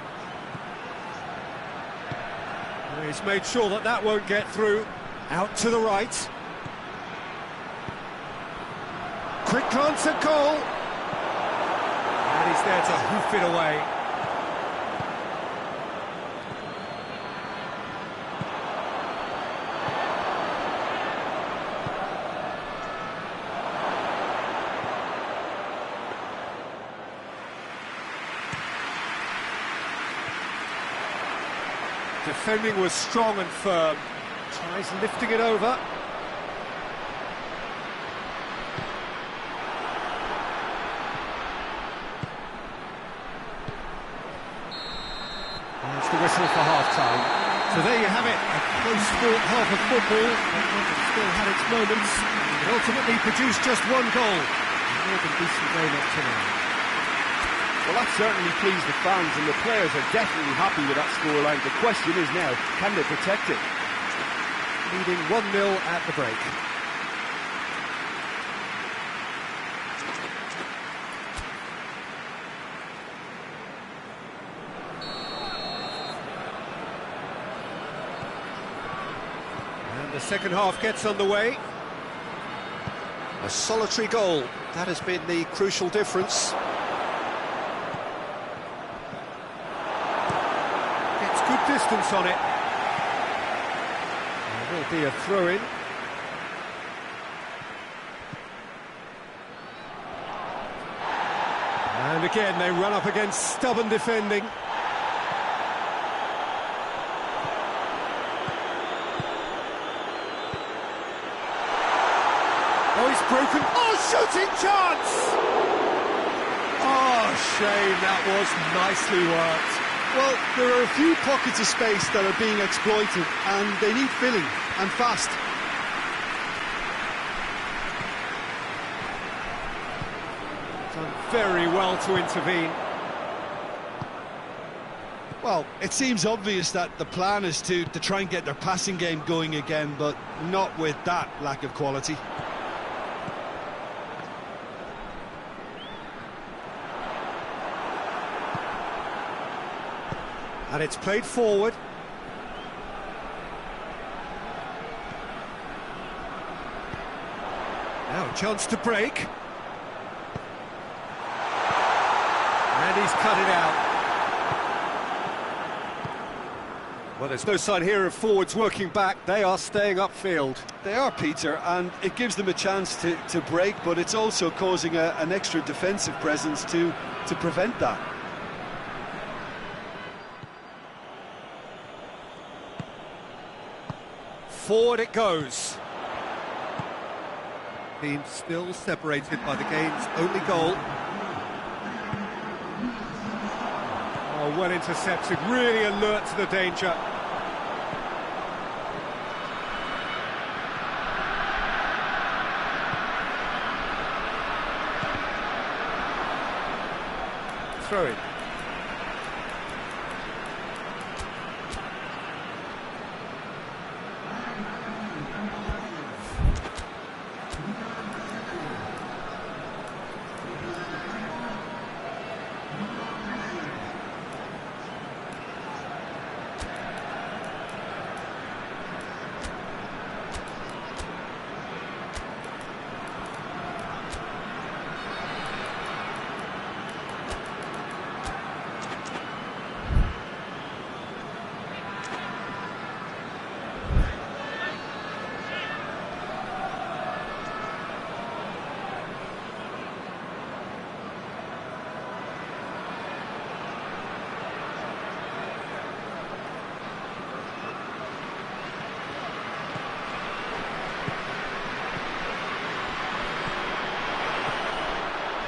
He's made sure that that won't get through. Out to the right. Quick glance at goal. And he's there to hoof it away. Defending was strong and firm. Tries lifting it over. There's the whistle for half-time. So there you have it, a close-fought half of football. It still had its moments. It ultimately produced just one goal. More than decent game up to now. Well, that certainly pleased the fans, and the players are definitely happy with that scoreline. The question is now, can they protect it? Leading 1-0 at the break. And the second half gets underway. A solitary goal, that has been the crucial difference. Gets good distance on it. There will be a throw-in. And again, they run up against stubborn defending. Oh, he's broken. Oh, shooting chance! Oh, shame, that was nicely worked. Well, there are a few pockets of space that are being exploited, and they need filling, and fast. Done very well to intervene. Well, it seems obvious that the plan is to try and get their passing game going again, but not with that lack of quality. And it's played forward. Now a chance to break. And he's cut it out. Well, there's no sign here of forwards working back. They are staying upfield. They are, Peter, and it gives them a chance to break, but it's also causing an extra defensive presence to prevent that. Forward it goes. Team still separated by the game's only goal. Oh, well intercepted, really alert to the danger. Throw it.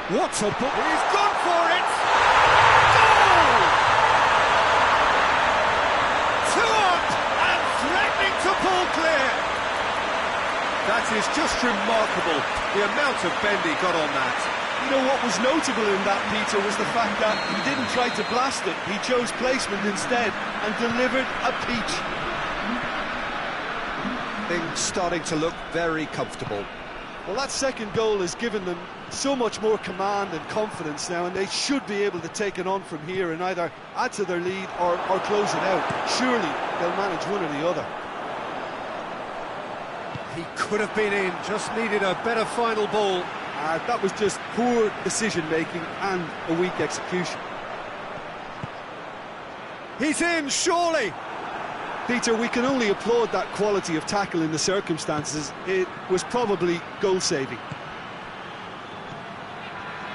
What a ball! He's gone for it! Goal! 2 up and threatening to pull clear. That is just remarkable, the amount of bend he got on that. You know what was notable in that, Peter, was the fact that he didn't try to blast it. He chose placement instead and delivered a peach. Things starting to look very comfortable. Well, that second goal has given them so much more command and confidence now, and they should be able to take it on from here and either add to their lead or close it out. Surely they'll manage one or the other. He could have been in, just needed a better final ball. That was just poor decision-making and a weak execution. He's in, surely! Peter, we can only applaud that quality of tackle in the circumstances. It was probably goal-saving.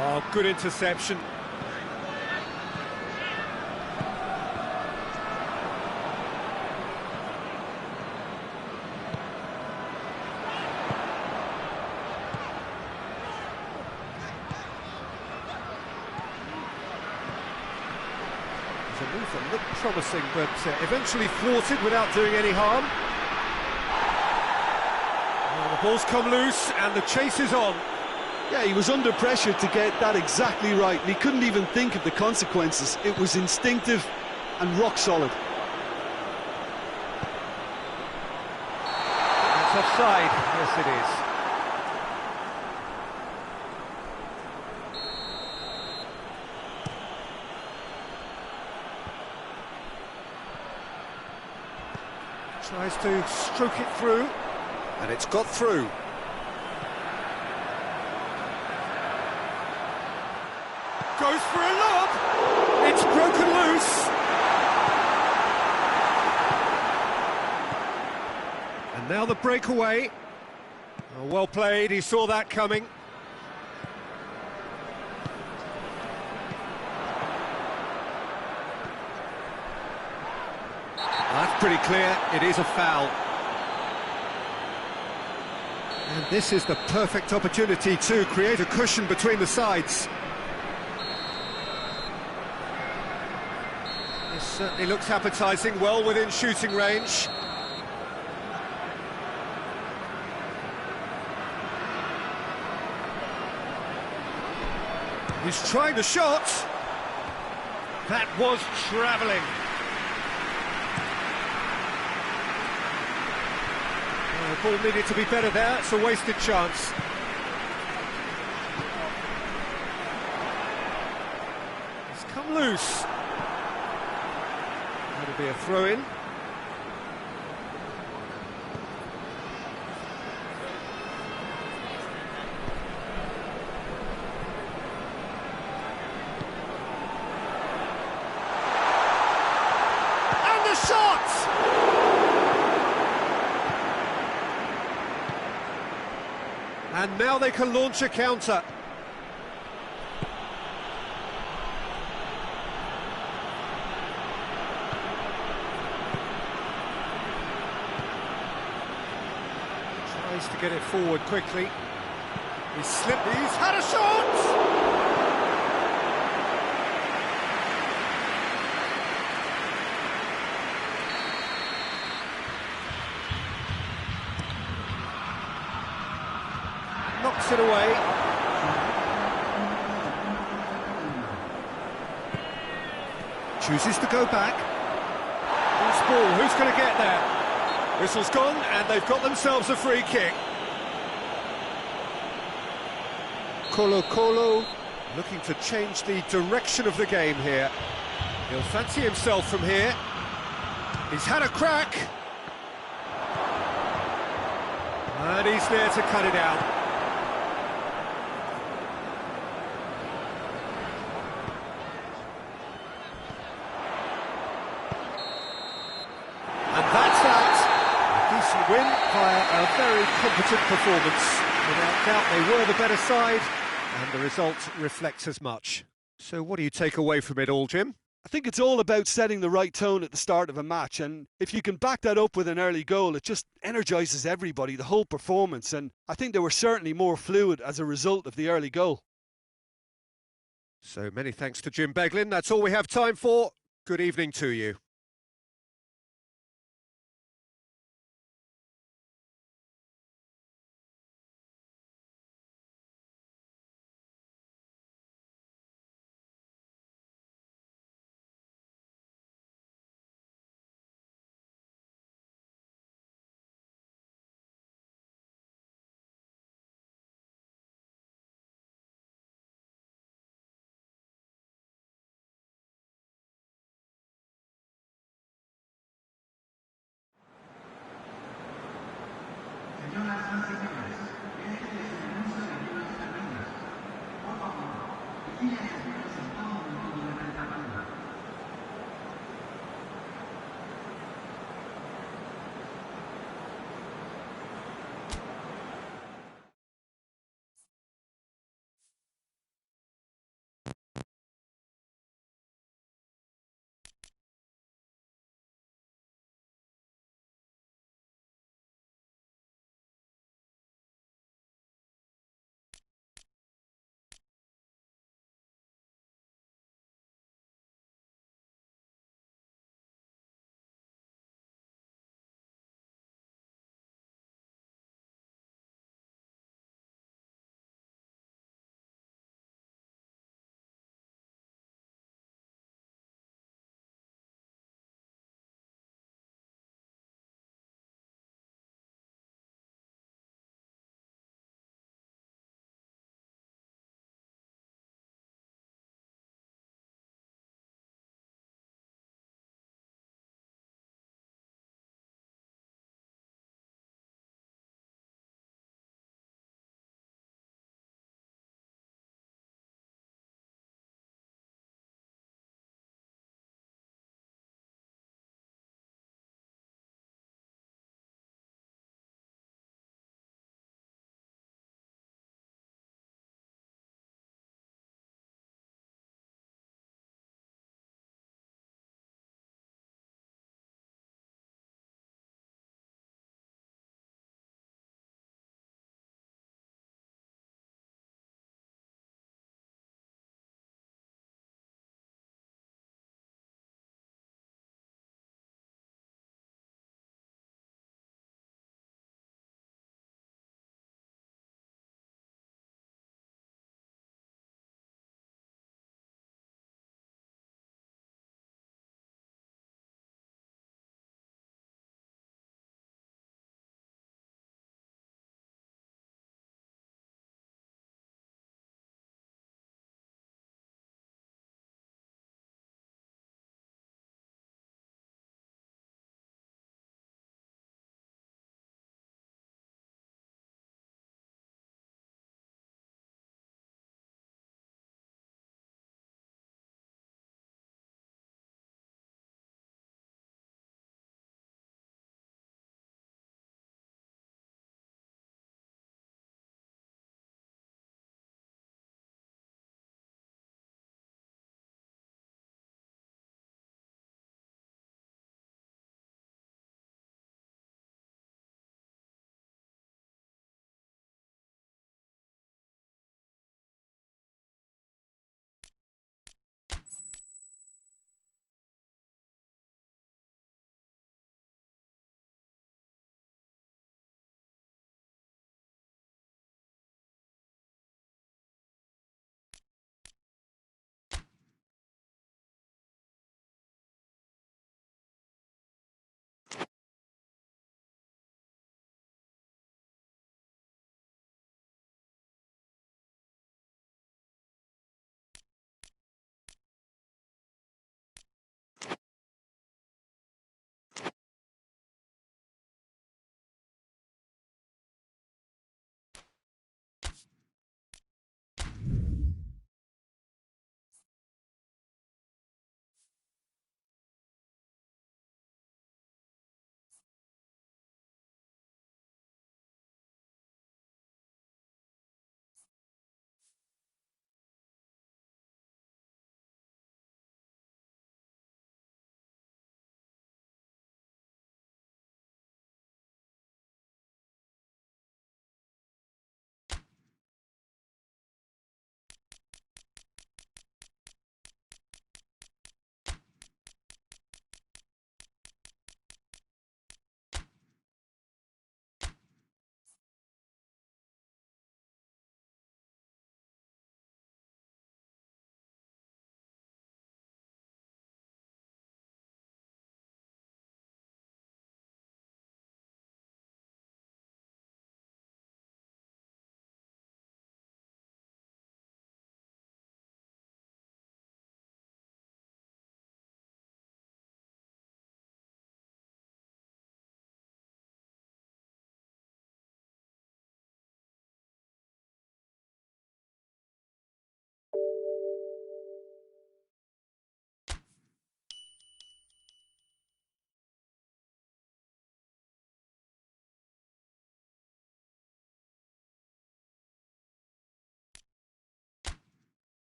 Oh, good interception. The move looked promising, but eventually thwarted without doing any harm. Well, the ball's come loose and the chase is on. Yeah, he was under pressure to get that exactly right, and he couldn't even think of the consequences. It was instinctive and rock solid. That's offside. Yes, it is. Tries to stroke it through, and it's got through. Goes for a lob! It's broken loose! And now the breakaway. Oh, well played, he saw that coming. That's pretty clear, it is a foul. And this is the perfect opportunity to create a cushion between the sides. This certainly looks appetising, well within shooting range. He's trying the shot. That was travelling. The ball needed to be better there, it's a wasted chance. It's come loose. That'll be a throw-in. And the shot! And now they can launch a counter. Tries to get it forward quickly. He's slipped, he's had a shot! Knocks it away. Chooses to go back. Loose ball, who's going to get there? Whistle's gone, and they've got themselves a free kick. Colo looking to change the direction of the game here. He'll fancy himself from here. He's had a crack. And he's there to cut it out. And that's that. A decent win via a very competent performance. Without doubt, they were the better side, and the result reflects as much. So what do you take away from it all, Jim? I think it's all about setting the right tone at the start of a match, and if you can back that up with an early goal, it just energises everybody, the whole performance, and I think they were certainly more fluid as a result of the early goal. So many thanks to Jim Beglin. That's all we have time for. Good evening to you.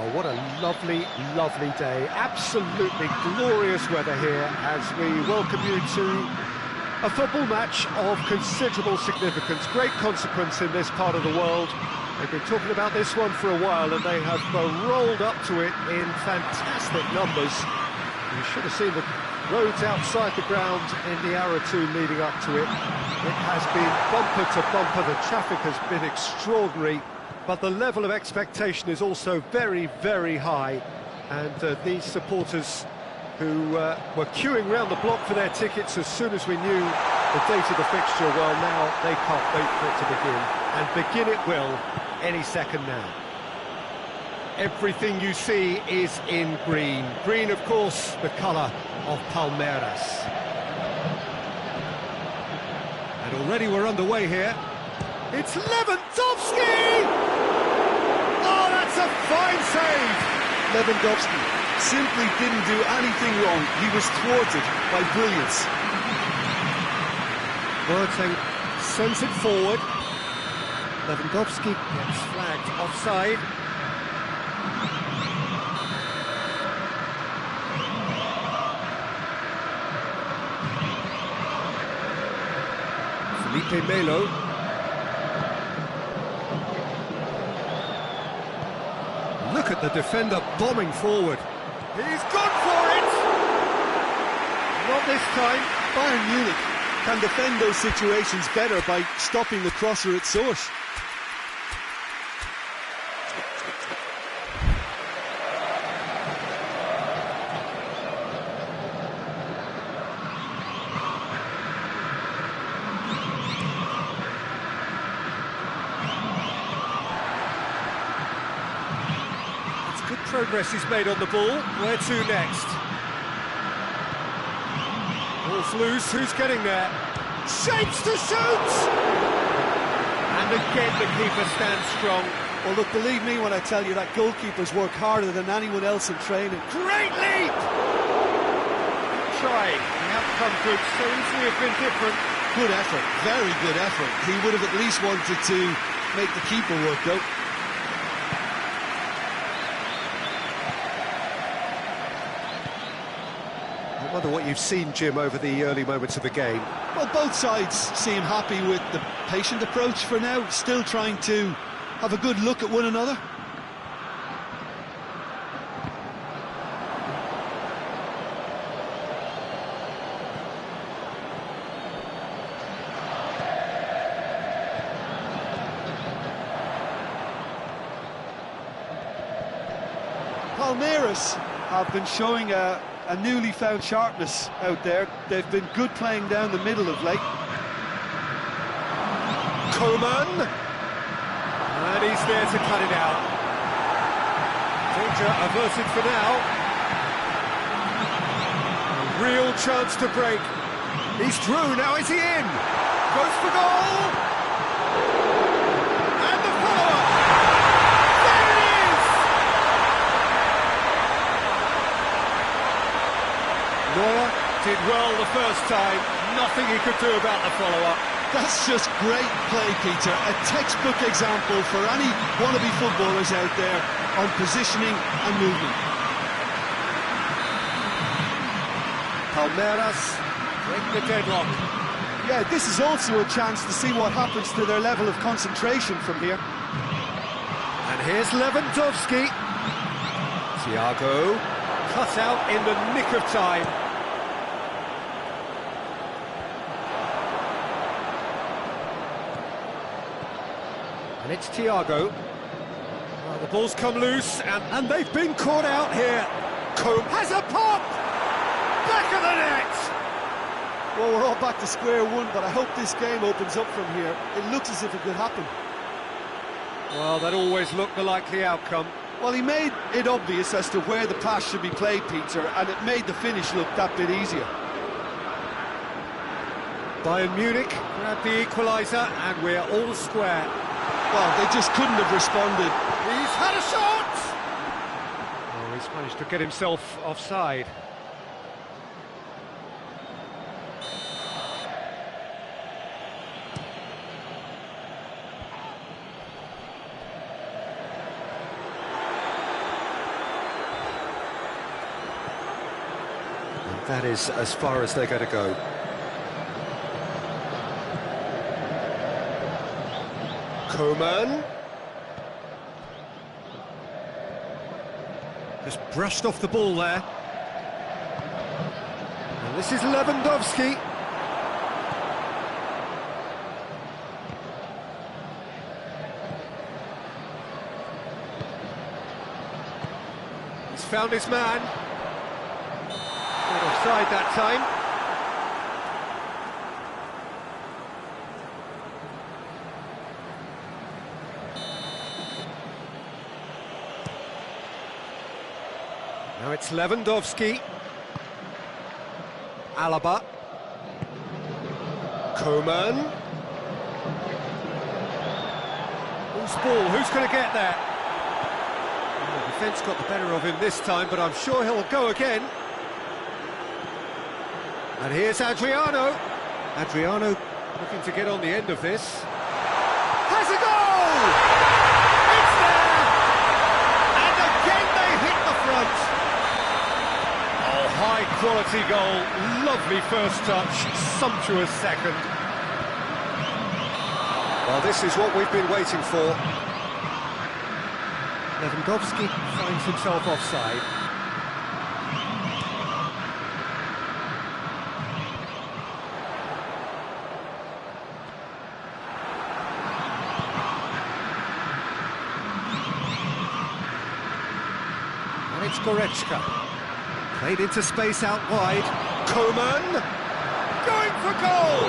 Oh, what a lovely, lovely day. Absolutely glorious weather here as we welcome you to a football match of considerable significance, great consequence in this part of the world. They've been talking about this one for a while and they have rolled up to it in fantastic numbers. You should have seen the roads outside the ground in the hour or two leading up to it. It has been bumper to bumper, the traffic has been extraordinary, but the level of expectation is also very, very high. And these supporters who were queuing round the block for their tickets as soon as we knew the date of the fixture, well, now they can't wait for it to begin. And begin it will any second now. Everything you see is in green. Green, of course, the colour of Palmeiras. And already we're underway here. It's Lewandowski! Oh, that's a fine save! Lewandowski simply didn't do anything wrong. He was thwarted by brilliance. Boateng sends it forward. Lewandowski gets flagged offside. Felipe Melo. Look at the defender bombing forward. He's gone for it! Not this time. Bayern Munich can defend those situations better by stopping the crosser at source. Good progress he's made on the ball. Where to next? Ball's loose, who's getting there? Shapes to shoot! And again the keeper stands strong. Well, look, believe me when I tell you that goalkeepers work harder than anyone else in training. Great leap! Try. The outcome could so easily have been different. Good effort, very good effort. He would have at least wanted to make the keeper work, though. I wonder what you've seen, Jim, over the early moments of the game. Well, both sides seem happy with the patient approach for now, still trying to have a good look at one another. Palmeiras have been showing a newly found sharpness out there. They've been good playing down the middle of late. Coman! And he's there to cut it out. Danger averted for now. A real chance to break. He's through, now is he in? Goes for goal! And the follow-up! There it is! Neuer did well the first time, nothing he could do about the follow-up. That's just great play, Peter. A textbook example for any wannabe footballers out there on positioning and movement. Palmeiras break the deadlock. Yeah, this is also a chance to see what happens to their level of concentration from here. And here's Lewandowski. Thiago cut out in the nick of time. And it's Thiago. Well, the ball's come loose, and they've been caught out here. Coman has a pop! Back of the net! Well, we're all back to square one, but I hope this game opens up from here. It looks as if it could happen. Well, that always looked the likely outcome. Well, he made it obvious as to where the pass should be played, Peter, and it made the finish look that bit easier. Bayern Munich grabbed the equaliser, and we're all square. Well, they just couldn't have responded. He's had a shot! Oh, he's managed to get himself offside. That is as far as they're going to go. Coman. Just brushed off the ball there. And this is Lewandowski. He's found his man. Not offside that time. Now it's Lewandowski. Alaba. Coman. Who's ball? Who's going to get there? Well, the defence got the better of him this time, but I'm sure he'll go again. And here's Adriano. Adriano looking to get on the end of this. Has a goal! It's there! And again they hit the front. Oh, high-quality goal. Lovely first touch, sumptuous second. Well, this is what we've been waiting for. Lewandowski finds himself offside. And it's Goretzka. Played into space out wide. Coman going for goal!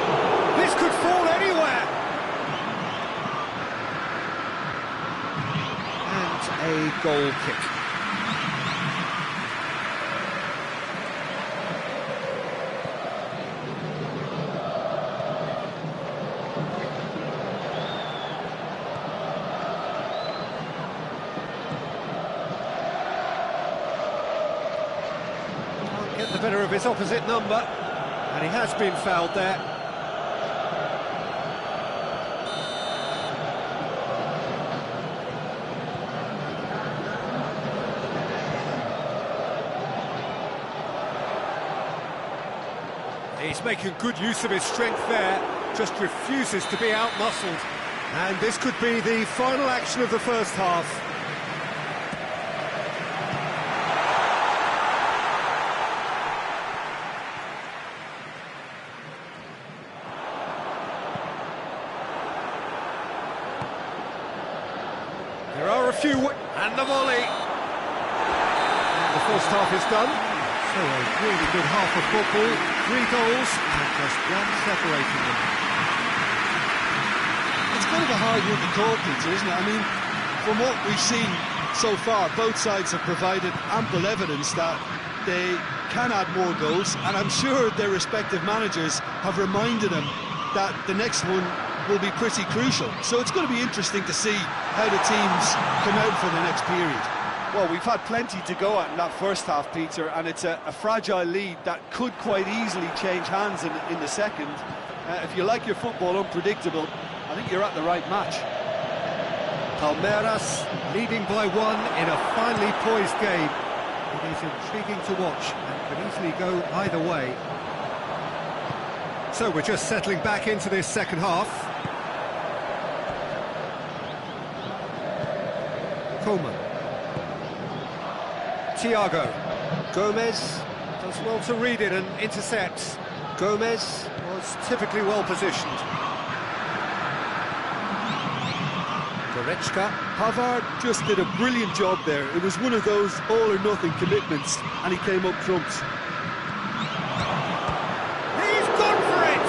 This could fall anywhere! And a goal kick. Get the better of his opposite number, and he has been fouled there. He's making good use of his strength there, just refuses to be out-muscled. And this could be the final action of the first half. There are a few, and the volley. And the first half is done. So a really good half of football, 3 goals, and just one separating them. It's kind of a hard one to call, Peter, isn't it? I mean, from what we've seen so far, both sides have provided ample evidence that they can add more goals, and I'm sure their respective managers have reminded them that the next one will be pretty crucial. So it's going to be interesting to see how the teams come out for the next period. Well, we've had plenty to go at in that first half, Peter, and it's a fragile lead that could quite easily change hands in the second. If you like your football unpredictable, I think you're at the right match. Palmeiras leading by 1 in a finely poised game. It is intriguing to watch and could easily go either way. So we're just settling back into this second half. Coman. Thiago. Gomez does well to read it and intercepts. Gomez was typically well positioned. Goretzka. Pavard just did a brilliant job there. It was one of those all-or-nothing commitments, and he came up trumps. He's gone for it!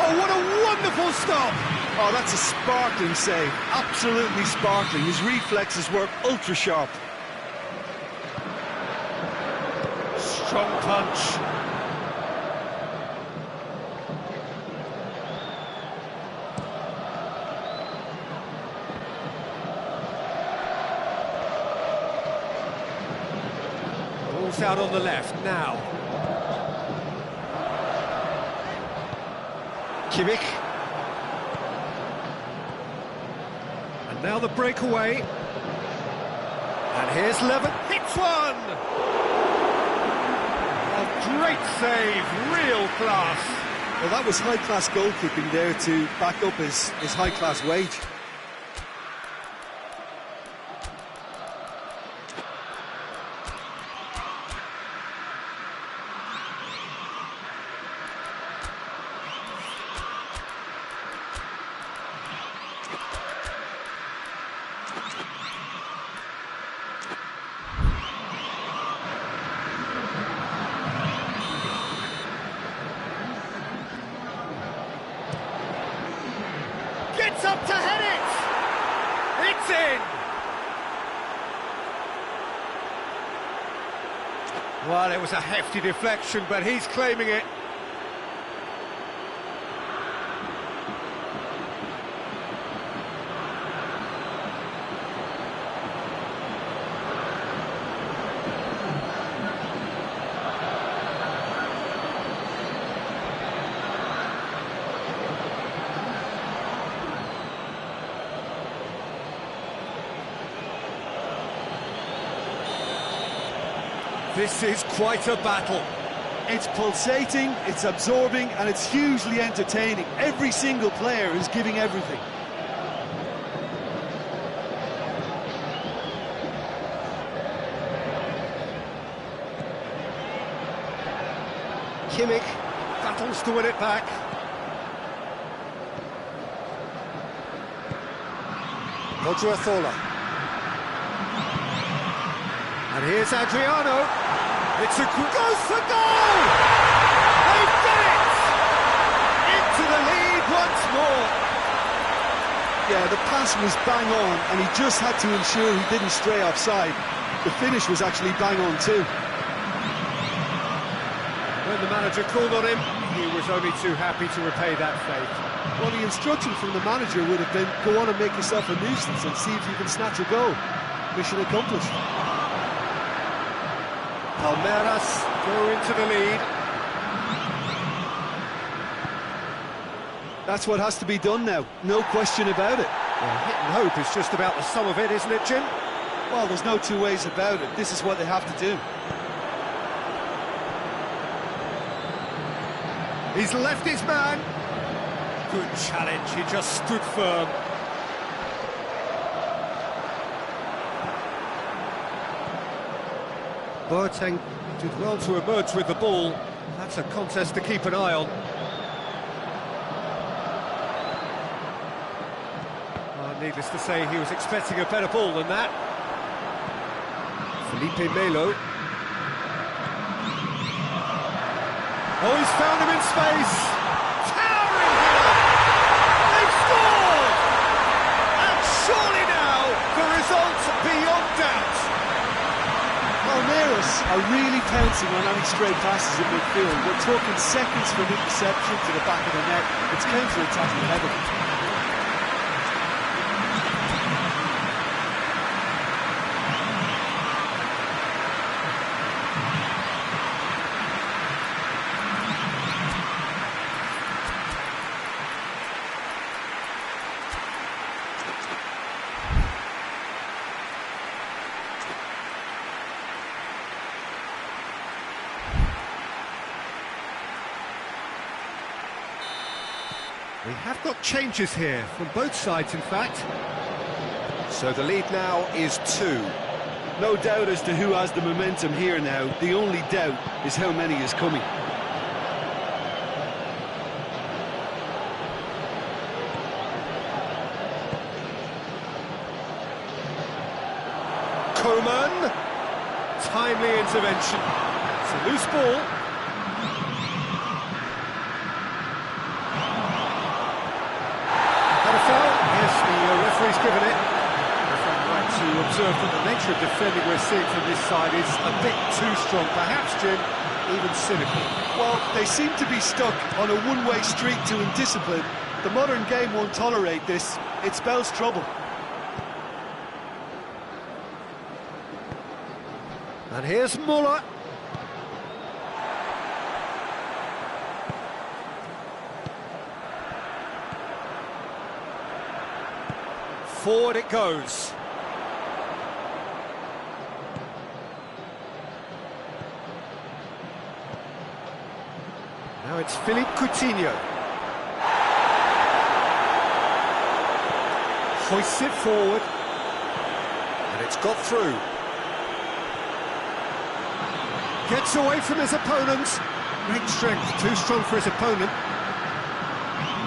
Oh, what a wonderful stop! Oh, that's a sparkling save. Absolutely sparkling. His reflexes were ultra-sharp. Strong punch. Ball's out on the left now. Kimmich. And now the breakaway. And here's Levin. Hits one! save, real class. Well, that was high-class goalkeeping there to back up his high-class wage. Gets up to head it! It's in! Well, it was a hefty deflection, but he's claiming it. This is quite a battle. It's pulsating, it's absorbing, and it's hugely entertaining. Every single player is giving everything. Kimmich battles to win it back. Odriozola. And here's Adriano. It's a goes for goal! They've done it! Into the lead once more. Yeah, the pass was bang on, and he just had to ensure he didn't stray offside. The finish was actually bang on too. When the manager called on him, he was only too happy to repay that faith. Well, the instruction from the manager would have been, go on and make yourself a nuisance and see if you can snatch a goal. Mission accomplished. Palmeiras go into the lead. That's what has to be done now, no question about it. Well, hit and hope is just about the sum of it, isn't it, Jim? Well, there's no two ways about it. This is what they have to do. He's left his man. Good challenge, he just stood firm. Boateng did well to emerge with the ball. That's a contest to keep an eye on. Well, needless to say, he was expecting a better ball than that. Felipe Melo. Oh, he's found him in space! Towering here! They've scored! And surely now, the result's beyond doubt. Palmeiras are really pouncing on any stray passes in midfield. We're talking seconds from interception to the back of the net. It's counter-attacking heavily. We have got changes here, from both sides in fact. So the lead now is 2. No doubt as to who has the momentum here now. The only doubt is how many is coming. Coman, timely intervention. It's a loose ball. Got a foul? Yes, the referee's given it. If I'm right to observe that the nature of defending we're seeing from this side is a bit too strong, perhaps, Jim, even cynical. Well, they seem to be stuck on a one-way street to indiscipline. The modern game won't tolerate this. It spells trouble. And here's Muller. Forward it goes. Now it's Philippe Coutinho. Hoists it forward. And it's got through. Gets away from his opponents. Great strength, too strong for his opponent.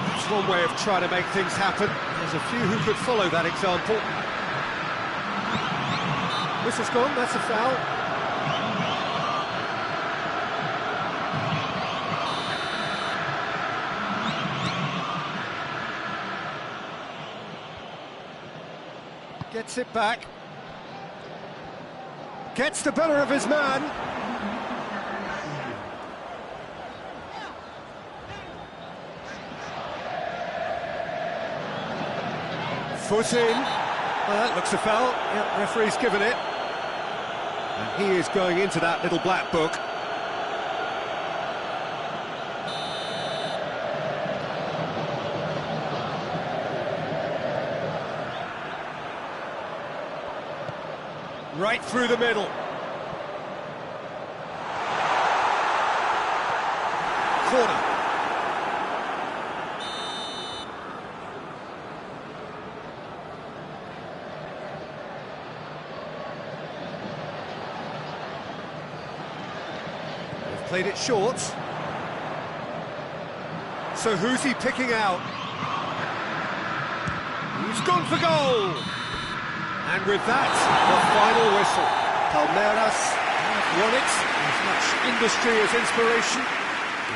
That's one way of trying to make things happen. There's a few who could follow that example. Whistle's gone, that's a foul. Gets it back. Gets the better of his man. Foot in. Well, that looks a foul. Yep, referee's given it. And he is going into that little black book. Right through the middle. Corner. They've played it short. So who's he picking out? He's gone for goal! And with that, the final whistle. Palmeiras have won it. As much industry as inspiration.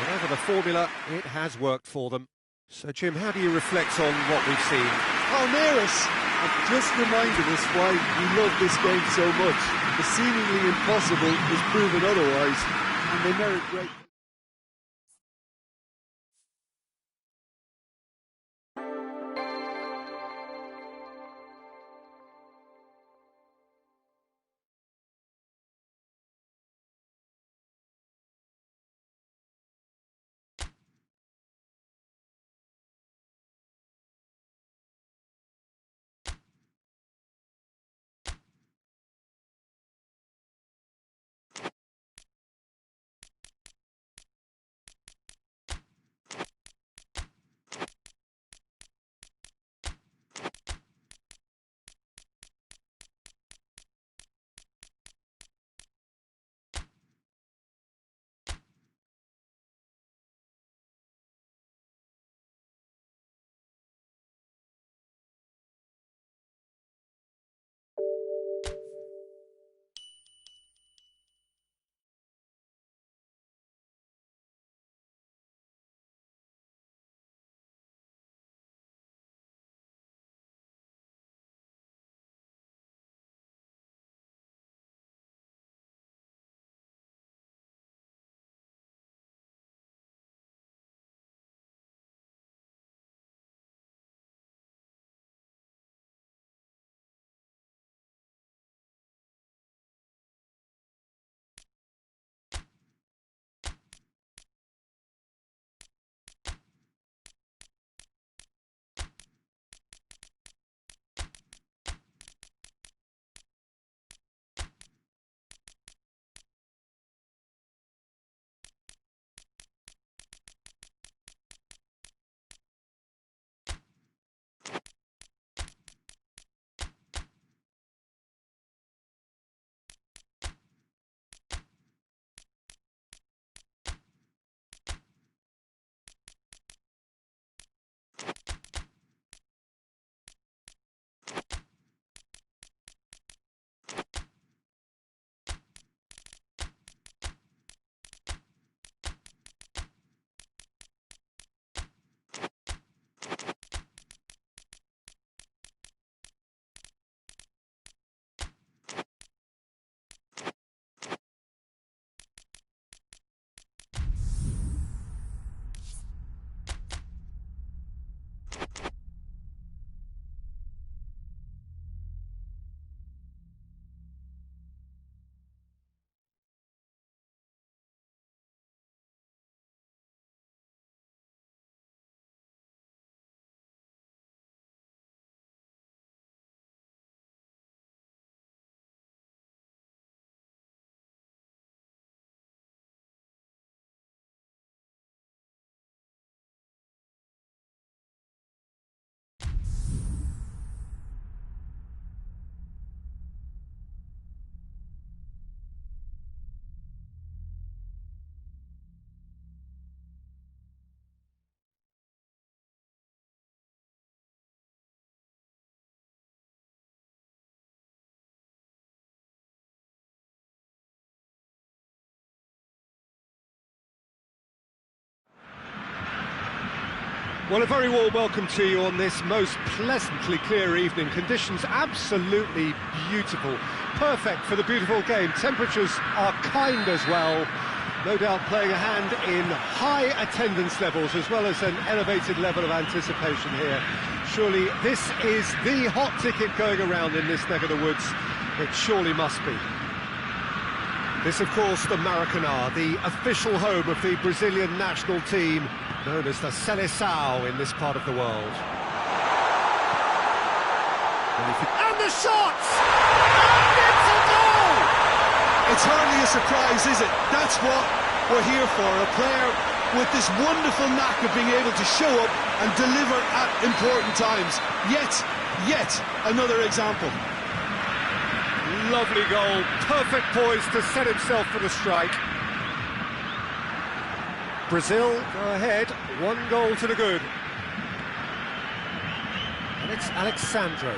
Whatever the formula, it has worked for them. So, Jim, how do you reflect on what we've seen? Palmeiras have just reminded us why we love this game so much. The seemingly impossible is proven otherwise, and they merit great... Well, a very warm welcome to you on this most pleasantly clear evening. Conditions absolutely beautiful, perfect for the beautiful game. Temperatures are kind as well, no doubt playing a hand in high attendance levels as well as an elevated level of anticipation here. Surely this is the hot ticket going around in this neck of the woods. It surely must be. This, of course, the Maracanã, the official home of the Brazilian national team, known as the Seleção in this part of the world. And the shots! And it's a goal! It's hardly a surprise, is it? That's what we're here for, a player with this wonderful knack of being able to show up and deliver at important times. Yet another example. Lovely goal, perfect poise to set himself for the strike. Brazil go ahead, 1 goal to the good. And it's Alexandro.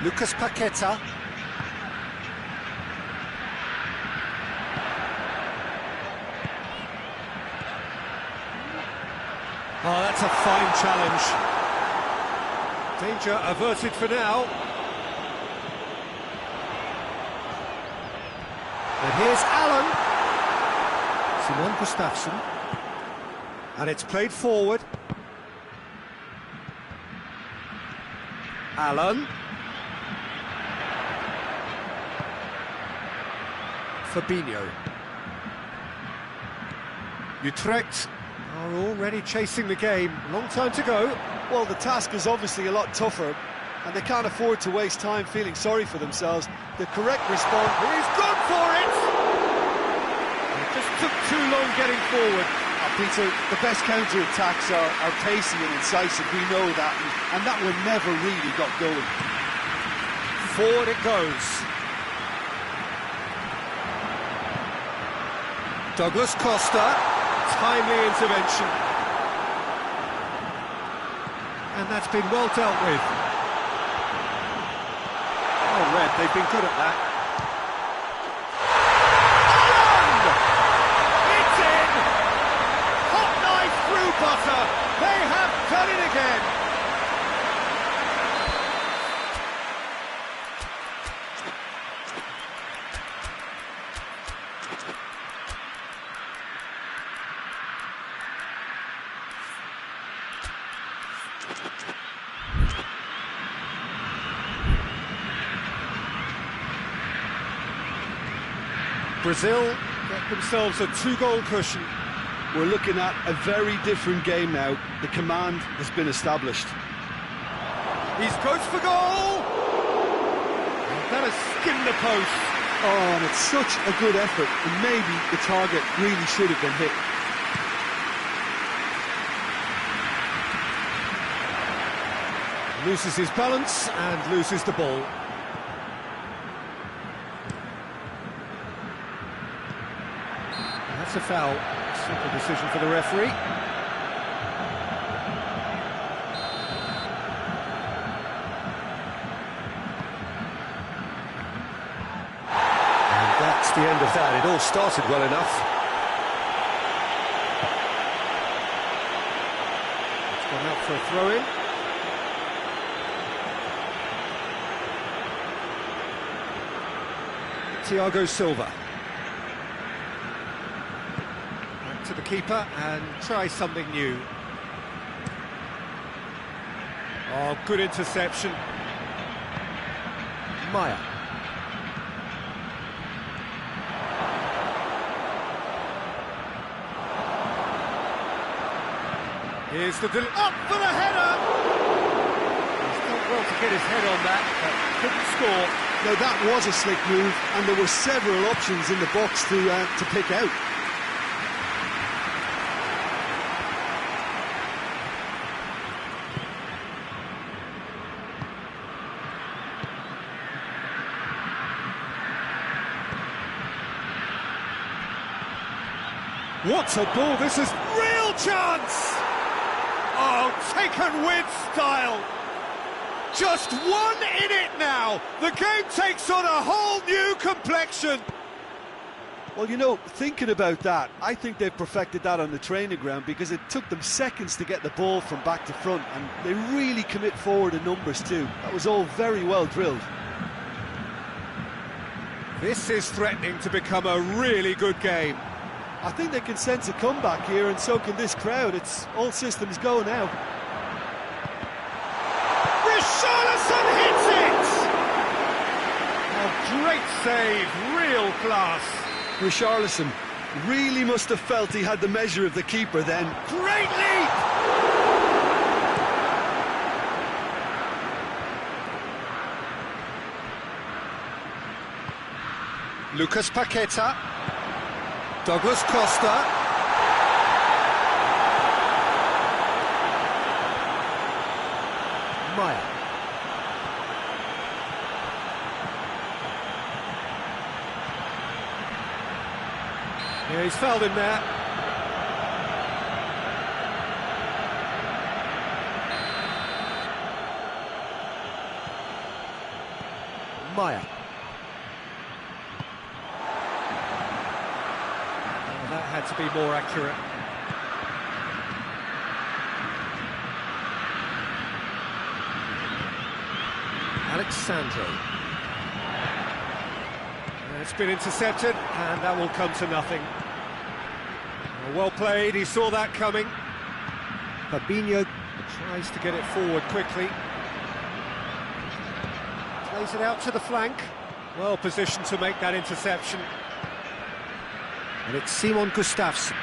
Lucas Paqueta. Oh, that's a fine challenge. Danger averted for now. And here's Allen. Simon Gustafsson. And it's played forward. Allen. Fabinho. Utrecht are already chasing the game. Long time to go. Well, the task is obviously a lot tougher, and they can't afford to waste time feeling sorry for themselves. The correct response... He's gone for it! It just took too long getting forward. Peter, the best counter-attacks are pacey and incisive, we know that, and that one never really got going. Forward it goes. Douglas Costa, timely intervention. And that's been well dealt with. Oh, Red, they've been good at that. It's in! Hot knife through butter. They have done it again. Brazil get themselves a 2-goal cushion. We're looking at a very different game now. The command has been established. He's goes for goal! That has skimmed the post. Oh, and it's such a good effort, and maybe the target really should have been hit. Loses his balance and loses the ball. That's a foul. Simple decision for the referee. And that's the end of that. It all started well enough. It's gone out for a throw-in. Thiago Silva. Back to the keeper and try something new. Oh, good interception. Maya. Here's the up for the header. He's done well to get his head on that, but couldn't score. Now that was a slick move, and there were several options in the box to pick out. What a ball, this is real chance! Oh, taken with style! Just one in it now! The game takes on a whole new complexion! Well, you know, thinking about that, I think they've perfected that on the training ground, because it took them seconds to get the ball from back to front, and they really commit forward in numbers too. That was all very well drilled. This is threatening to become a really good game. I think they can sense a comeback here, and so can this crowd. It's all systems go now. Richarlison hits it! A great save, real class. Richarlison really must have felt he had the measure of the keeper then. Great leap! Lucas Paqueta. Douglas Costa. Maya. Yeah, he's fouled him there. Maya. Oh, that had to be more accurate. Alexandro. It's been intercepted, and that will come to nothing. Well played, he saw that coming. Fabinho tries to get it forward quickly. Plays it out to the flank. Well positioned to make that interception. And it's Simon Gustafsson.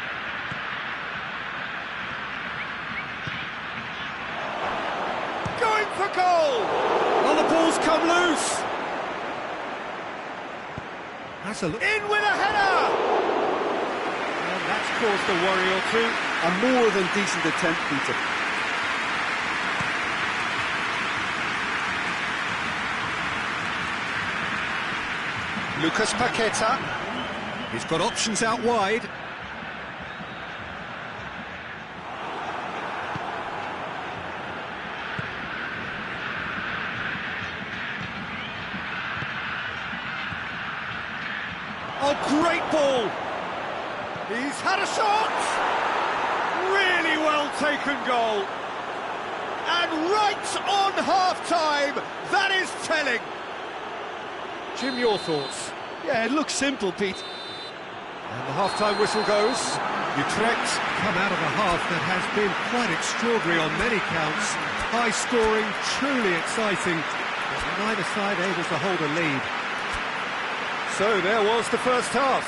Going for goal! Well, the ball's come loose. That's a look. In with a header! And that's caused a worry or two. A more than decent attempt, Peter. Lucas Paqueta. He's got options out wide. Oh, great ball! He's had a shot! Really well taken goal. And right on half-time, that is telling. Jim, your thoughts? Yeah, it looks simple, Pete. And the half-time whistle goes. Utrecht come out of a half that has been quite extraordinary on many counts. High-scoring, truly exciting, but neither side able to hold a lead. So there was the first half.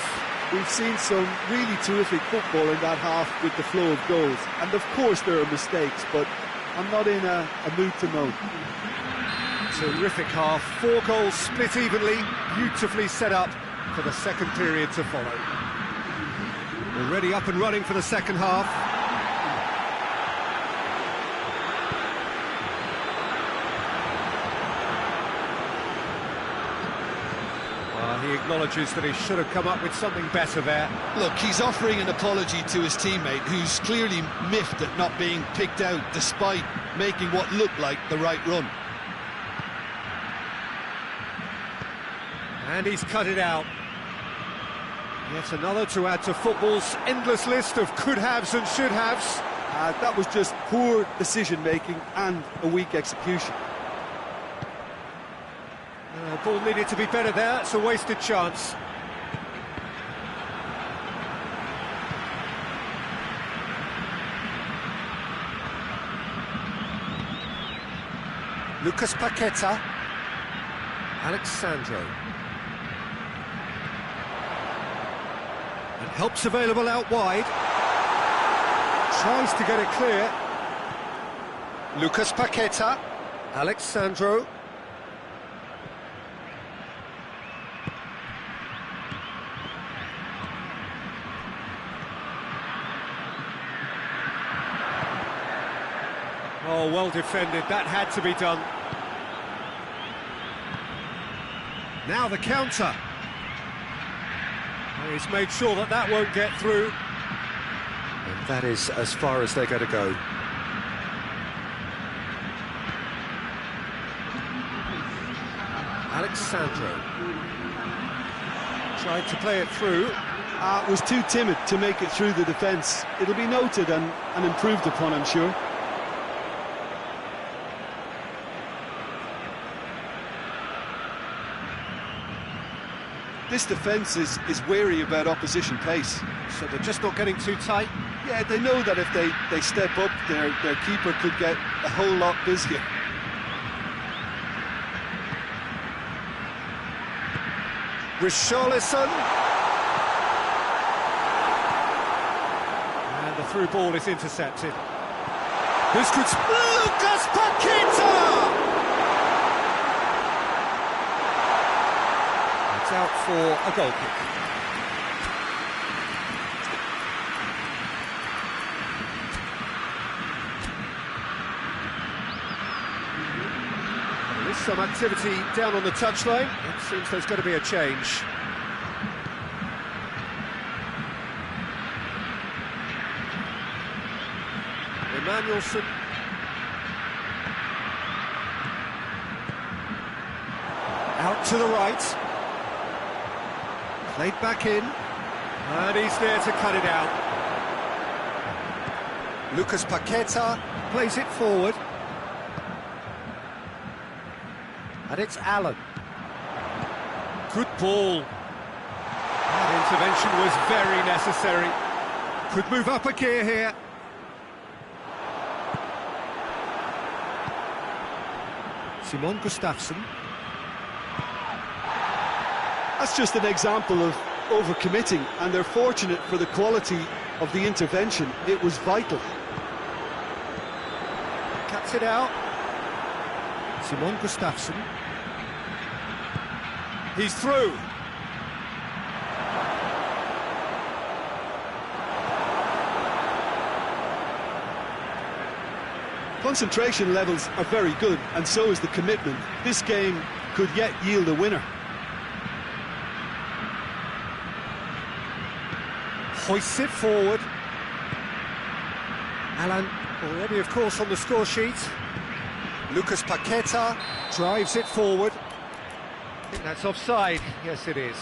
We've seen some really terrific football in that half with the flow of goals. And of course there are mistakes, but I'm not in a mood to moan. Terrific half, 4 goals split evenly, beautifully set up for the second period to follow. Already up and running for the second half. He acknowledges that he should have come up with something better there. Look, he's offering an apology to his teammate, who's clearly miffed at not being picked out despite making what looked like the right run. And he's cut it out. Yet another to add to football's endless list of could-haves and should-haves. That was just poor decision-making and a weak execution. Ball needed to be better there, it's a wasted chance. Lucas Paqueta. Alexandro. And help's available out wide. Tries to get it clear. Lucas Paqueta. Alexandro. Oh, well defended, that had to be done. Now the counter. And he's made sure that that won't get through. And that is as far as they're going to go. Alexandro. Tried to play it through. Was too timid to make it through the defence. It'll be noted and improved upon, I'm sure. This defence is wary about opposition pace. So they're just not getting too tight. Yeah, they know that if they step up, their keeper could get a whole lot busier. Richarlison. And the through ball is intercepted. Who's good? Lucas Paqueta! It's out for a goal kick. There's some activity down on the touchline. It seems there's going to be a change. Emmanuelson. Out to the right. Played back in. And he's there to cut it out. Lucas Paqueta plays it forward. And it's Allen. Good ball. That intervention was very necessary. Could move up a gear here. Simon Gustafsson. That's just an example of overcommitting, and they're fortunate for the quality of the intervention. It was vital. Cuts it out. Simon Gustafsson. He's through. Concentration levels are very good, and so is the commitment. This game could yet yield a winner. Hoists it forward. Allen already, of course, on the score sheet. Lucas Paqueta drives it forward. I think that's offside. Yes, it is.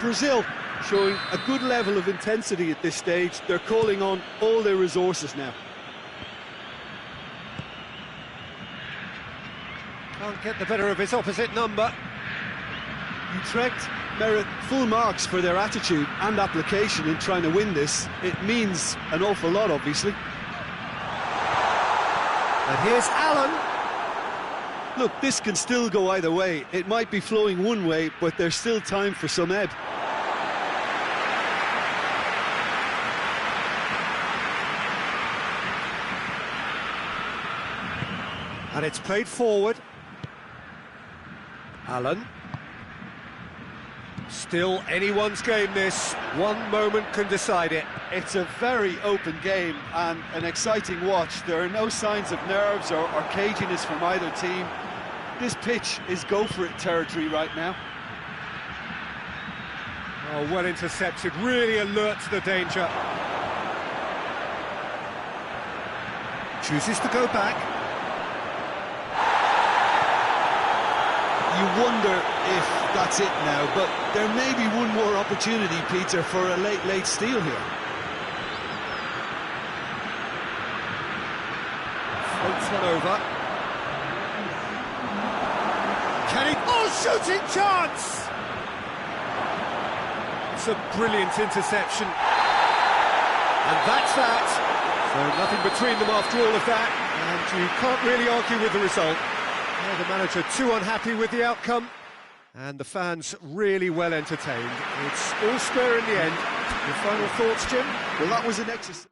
Brazil showing a good level of intensity at this stage. They're calling on all their resources now. Can't get the better of his opposite number. Utrecht merit full marks for their attitude and application in trying to win this. It means an awful lot, obviously. And here's Allen. Look, this can still go either way. It might be flowing one way, but there's still time for some ebb. And it's played forward. Allen. Still anyone's game, this. One moment can decide it. It's a very open game and an exciting watch. There are no signs of nerves or caginess from either team. This pitch is go-for-it territory right now. Oh, well intercepted, really alert to the danger. Chooses to go back. You wonder if that's it now, but there may be one more opportunity, Peter, for a late steal here. Floats one over. Can he... Oh, shooting chance! It's a brilliant interception. And that's that. So nothing between them after all of that. And you can't really argue with the result. Yeah, the manager too unhappy with the outcome, and the fans really well entertained. It's all square in the end. Your final thoughts, Jim? Well, that was an exercise.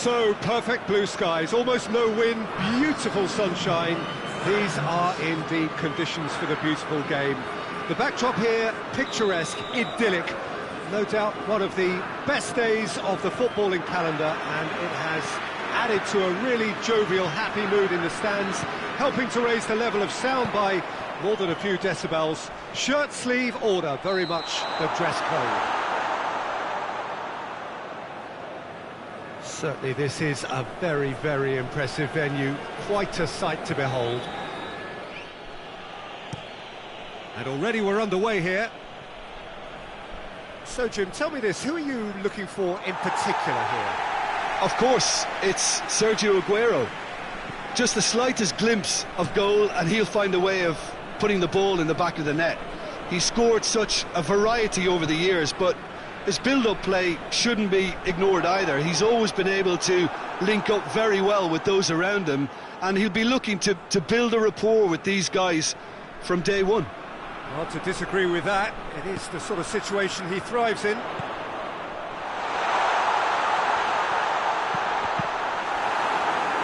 So, perfect blue skies, almost no wind, beautiful sunshine. These are indeed conditions for the beautiful game. The backdrop here, picturesque, idyllic. No doubt one of the best days of the footballing calendar, and it has added to a really jovial, happy mood in the stands, helping to raise the level of sound by more than a few decibels. Shirt sleeve order, very much the dress code. Certainly this is a very, very impressive venue, quite a sight to behold. And already we're underway here. So Jim, tell me this, who are you looking for in particular here? Of course, it's Sergio Aguero. Just the slightest glimpse of goal and he'll find a way of putting the ball in the back of the net. He's scored such a variety over the years, but his build-up play shouldn't be ignored either. He's always been able to link up very well with those around him, and he'll be looking to build a rapport with these guys from day one. Hard to disagree with that. It is the sort of situation he thrives in.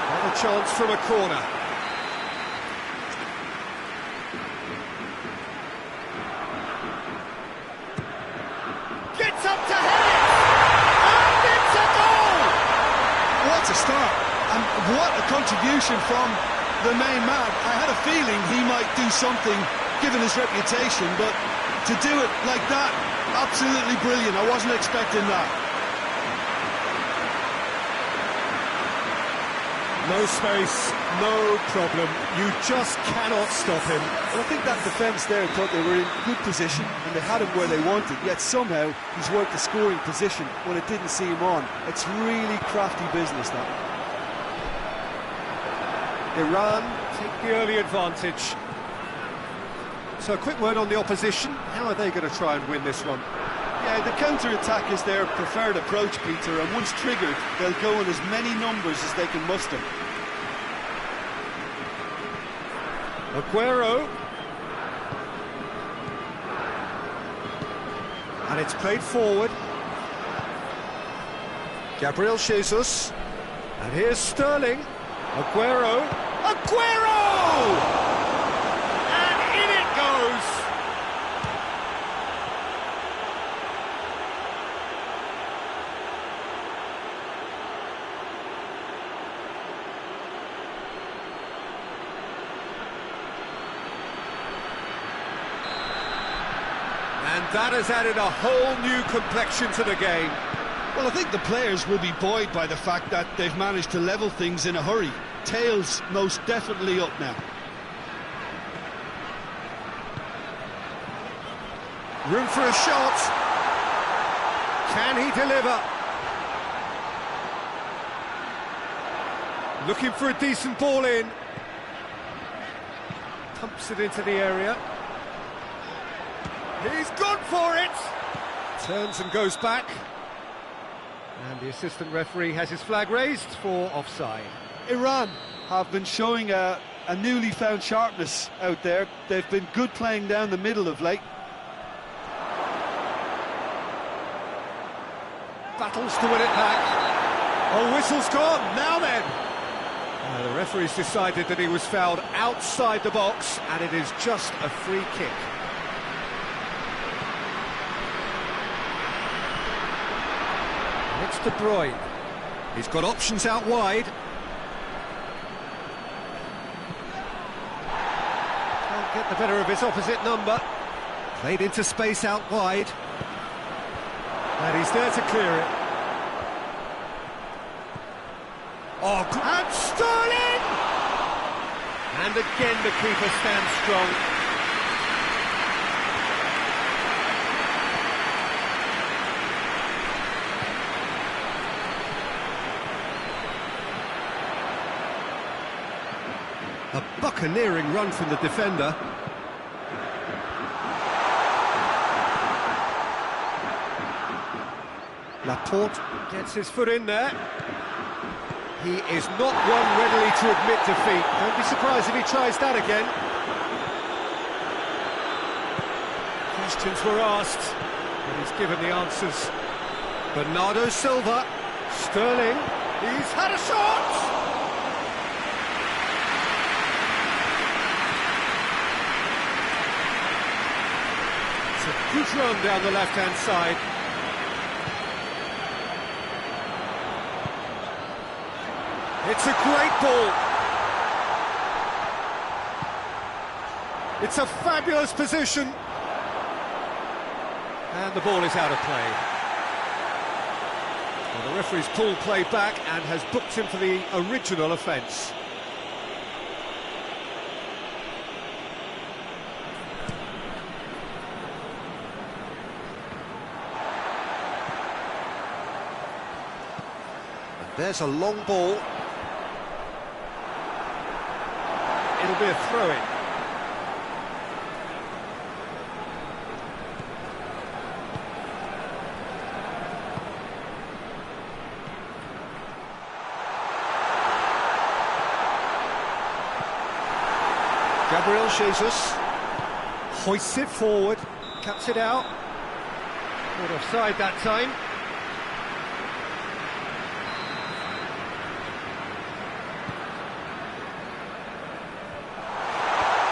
Another chance from a corner. Gets up to head it! And it's a goal! What a start, and what a contribution from the main man. I had a feeling he might do something given his reputation, but to do it like that, absolutely brilliant. I wasn't expecting that. No space, no problem. You just cannot stop him. Well, I think that defence there thought they were in good position and they had him where they wanted, yet somehow he's worked the scoring position when it didn't see him on. It's really crafty business, that. Iran take the early advantage. So a quick word on the opposition. How are they going to try and win this one? Yeah, the counter-attack is their preferred approach, Peter, and once triggered, they'll go in as many numbers as they can muster. Aguero. And it's played forward. Gabriel Jesus. And here's Sterling. Aguero. Aguero! And in it goes! And that has added a whole new complexion to the game. Well, I think the players will be buoyed by the fact that they've managed to level things in a hurry. Tails most definitely up now. Room for a shot. Can he deliver? Looking for a decent ball in. Pumps it into the area. He's gone for it! Turns and goes back. And the assistant referee has his flag raised for offside. Iran have been showing a newly found sharpness out there. They've been good playing down the middle of late. Battles to win it back. Oh, whistle's gone. Now then. The referee's decided that he was fouled outside the box, and it is just a free kick. It's De Bruyne. He's got options out wide. Can't get the better of his opposite number. Played into space out wide. And he's there to clear it. Oh, and Sterling! And again the keeper stands strong. A buccaneering run from the defender. Laporte gets his foot in there. He is not one readily to admit defeat. Don't be surprised if he tries that again. Questions were asked, but he's given the answers. Bernardo Silva, Sterling, He's had a shot! It's a good run down the left-hand side. It's a great ball. It's a fabulous position. And the ball is out of play. Well, the referee's pulled play back and has booked him for the original offence. And there's a long ball. It'll be a throw-in. Gabriel Jesus hoists it forward, cuts it out. Caught offside that time.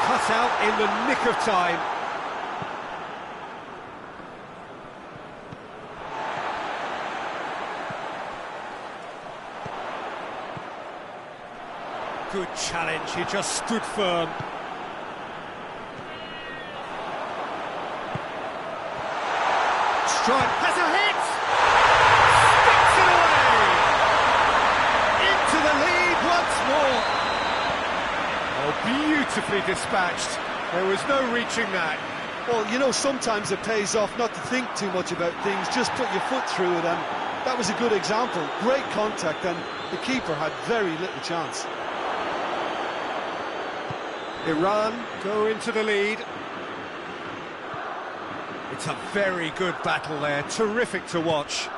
Cut out in the nick of time. Good challenge, he just stood firm. Strike has a hit! Sticks it away! Into the lead once more! Oh, beautifully dispatched. There was no reaching that. Well, you know, sometimes it pays off not to think too much about things, just put your foot through it, and that was a good example. Great contact, and the keeper had very little chance. Iran go into the lead. It's a very good battle there, terrific to watch.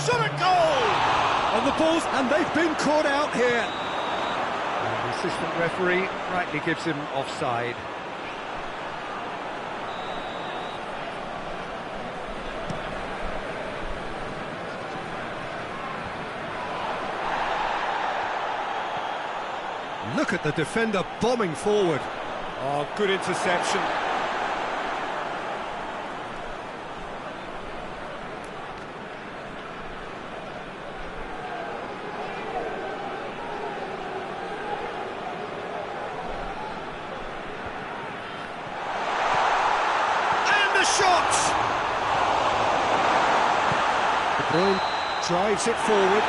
Shot at goal! On the balls, and they've been caught out here. And the assistant referee rightly gives him offside. Look at the defender bombing forward. Oh, good interception. And the shot! De Bruyne drives it forward.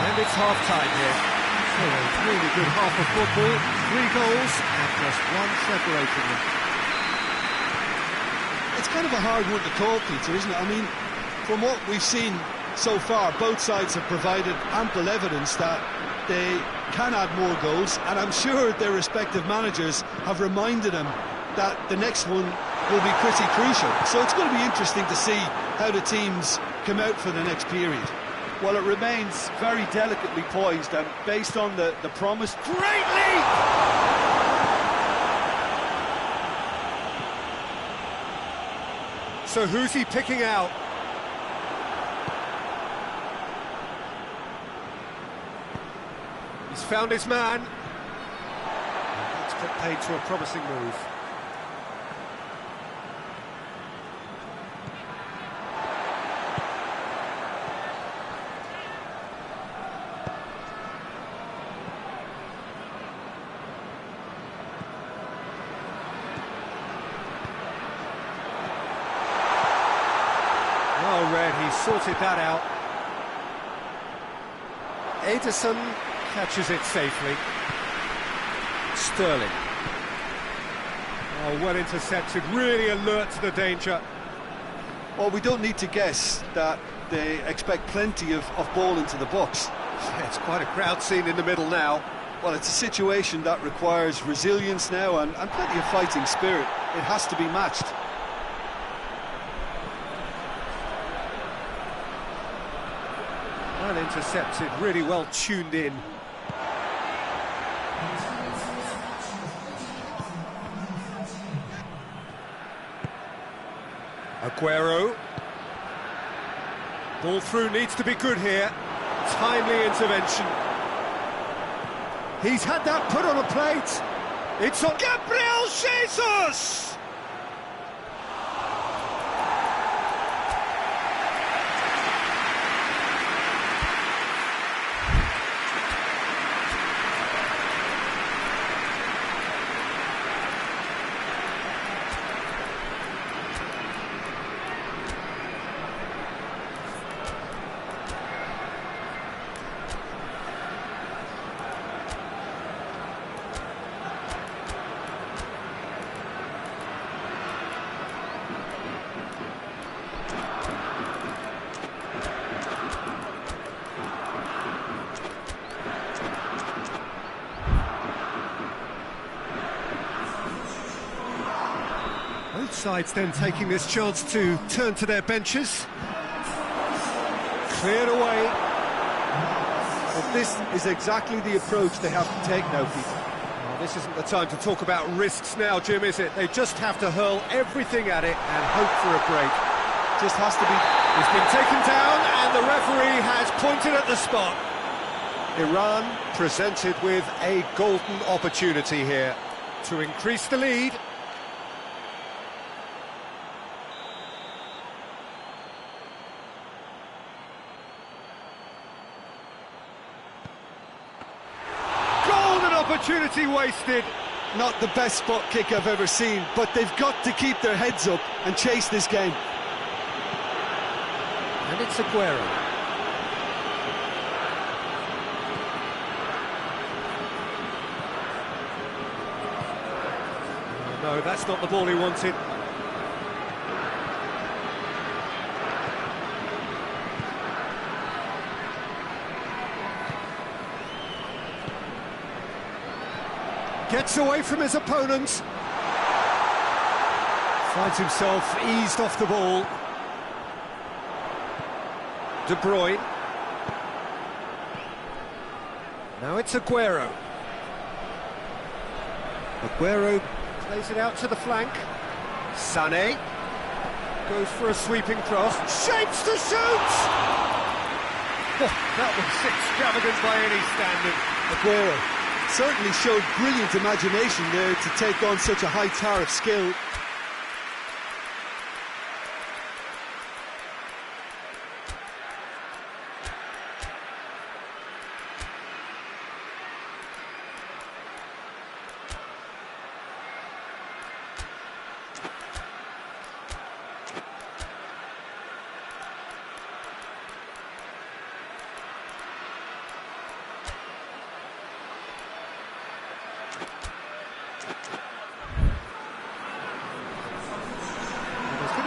And it's half-time here. So a really good half of football, 3 goals and just one separating them. It's kind of a hard one to call, Peter, isn't it? I mean, from what we've seen so far, both sides have provided ample evidence that they can add more goals, and I'm sure their respective managers have reminded them that the next one will be pretty crucial. So it's going to be interesting to see how the teams come out for the next period. Well, it remains very delicately poised, and based on the promise... Great leap! So who's he picking out? He's found his man. Let's put paid to a promising move. Well read, he sorted that out. Ederson catches it safely. Sterling. Oh, well intercepted, really alert to the danger. Well, we don't need to guess that they expect plenty of ball into the box. Yeah, it's quite a crowd scene in the middle now. Well, it's a situation that requires resilience now and plenty of fighting spirit. It has to be matched. Well intercepted, really well tuned in. Aguero. Ball through needs to be good here. Timely intervention. He's had that put on a plate. It's on Gabriel Jesus! Both sides then taking this chance to turn to their benches. Cleared away. But this is exactly the approach they have to take now, Peter. Oh, this isn't the time to talk about risks now, Jim, is it? They just have to hurl everything at it and hope for a break. Just has to be... He's been taken down and the referee has pointed at the spot. Iran presented with a golden opportunity here to increase the lead. Opportunity wasted. Not the best spot kick I've ever seen, but they've got to keep their heads up and chase this game. And it's Aguero. No, that's not the ball he wanted. Gets away from his opponents. Finds himself eased off the ball. De Bruyne. Now it's Aguero. Aguero plays it out to the flank. Sané goes for a sweeping cross. Shapes to shoot! Oh, that was extravagant by any standard. Aguero certainly showed brilliant imagination there to take on such a high tower of skill.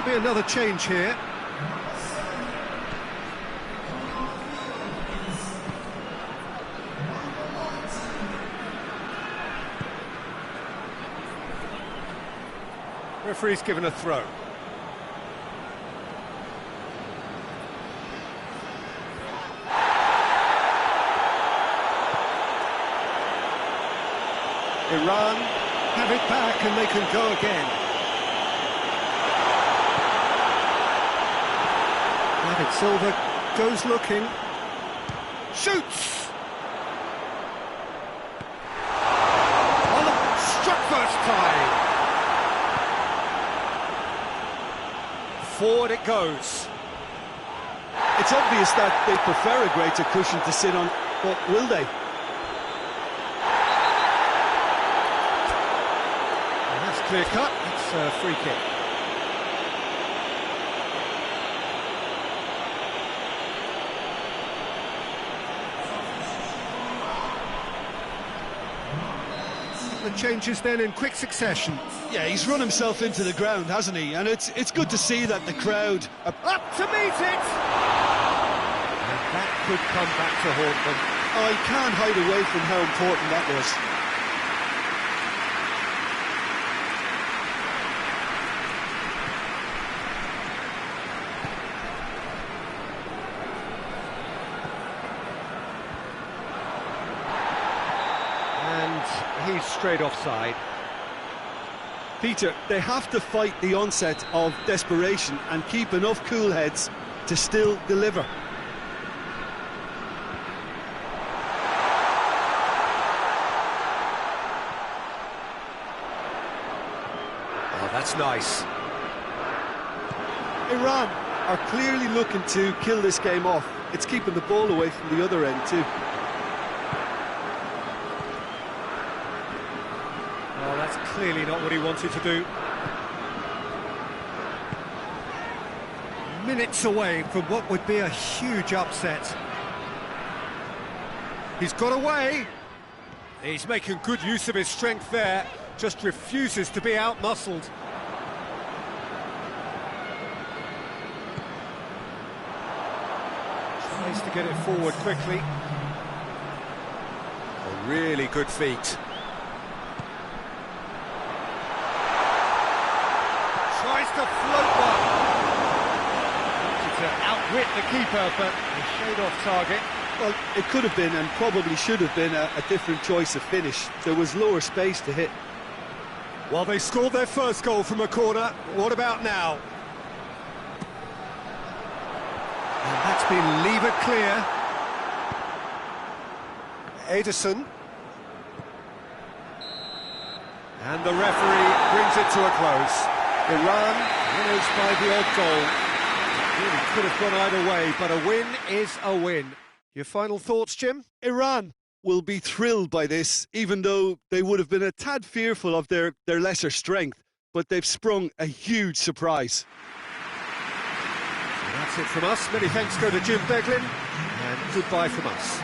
Be another change here. Referee's given a throw. Iran have it back and they can go again. Silva goes looking, shoots! Oh, struck first time! Forward it goes. It's obvious that they prefer a greater cushion to sit on, but will they? And that's clear cut, it's a free kick. The changes then in quick succession. Yeah, he's run himself into the ground, hasn't he? And it's good to see that the crowd are Up to meet it! And that could come back to haunt them. Oh, he can't hide away from how important that was. He's straight offside. Peter, they have to fight the onset of desperation and keep enough cool heads to still deliver. Oh, that's nice. Iran are clearly looking to kill this game off. It's keeping the ball away from the other end too. Oh, that's clearly not what he wanted to do. Minutes away from what would be a huge upset. He's got away. He's making good use of his strength there. Just refuses to be outmuscled. Tries to get it forward quickly. Oh, really good feet. Tries to float one. To outwit the keeper, but a shade off target. Well, it could have been and probably should have been a different choice of finish. There was lower space to hit. Well, they scored their first goal from a corner. What about now? And that's been levered clear. Ederson. And the referee brings it to a close. Iran winners by the odd goal. Really could have gone either way, but a win is a win. Your final thoughts, Jim? Iran will be thrilled by this, even though they would have been a tad fearful of their lesser strength, but they've sprung a huge surprise. So that's it from us. Many thanks go to Jim Beglin, and goodbye from us.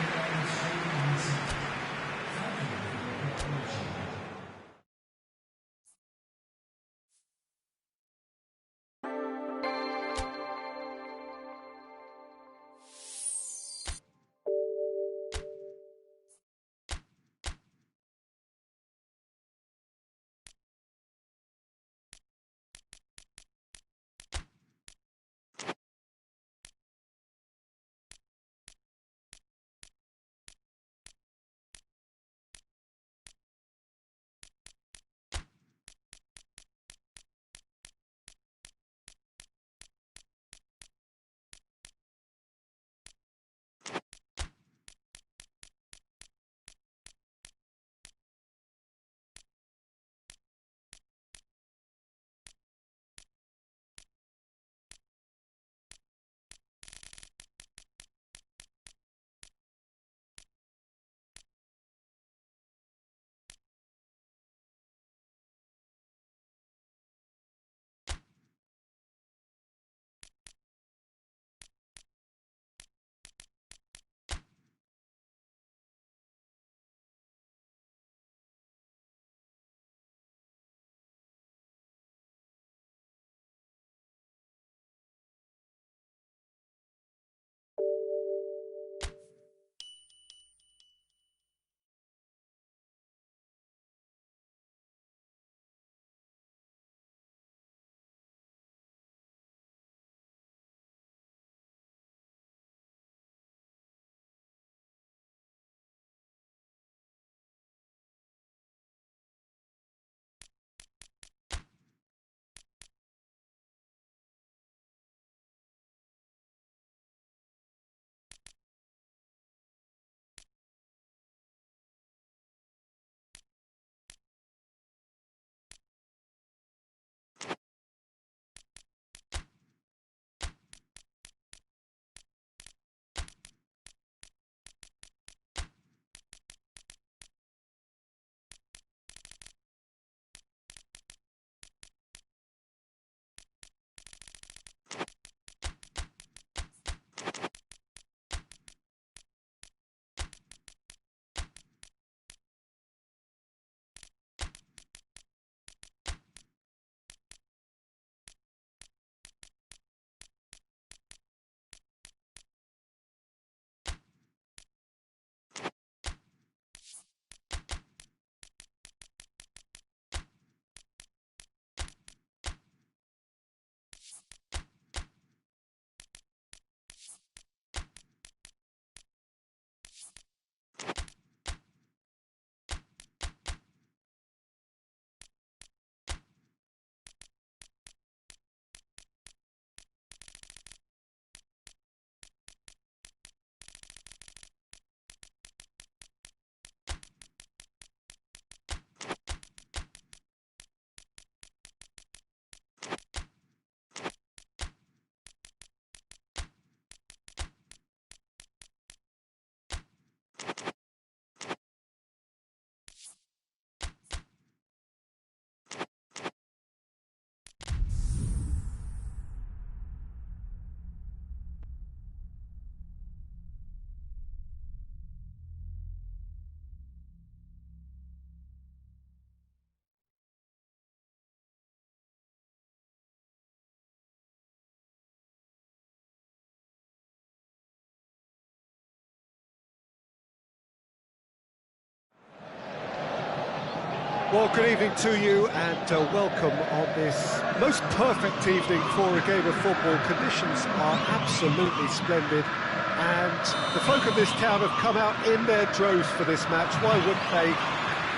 Well, good evening to you and welcome on this most perfect evening for a game of football. Conditions are absolutely splendid and the folk of this town have come out in their droves for this match. Why wouldn't they?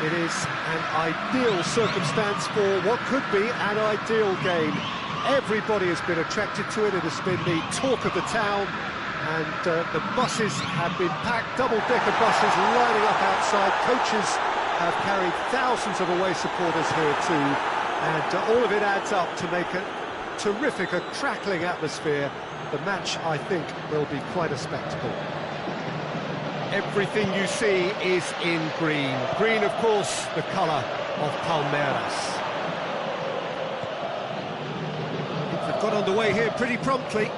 It is an ideal circumstance for what could be an ideal game. Everybody has been attracted to it. It has been the talk of the town and the buses have been packed, double-decker buses lining up outside. Coaches have carried thousands of away supporters here too, and all of it adds up to make a terrific, a crackling atmosphere. The match, I think, will be quite a spectacle. Everything you see is in green. Green, of course, the colour of Palmeiras. They've got underway here pretty promptly.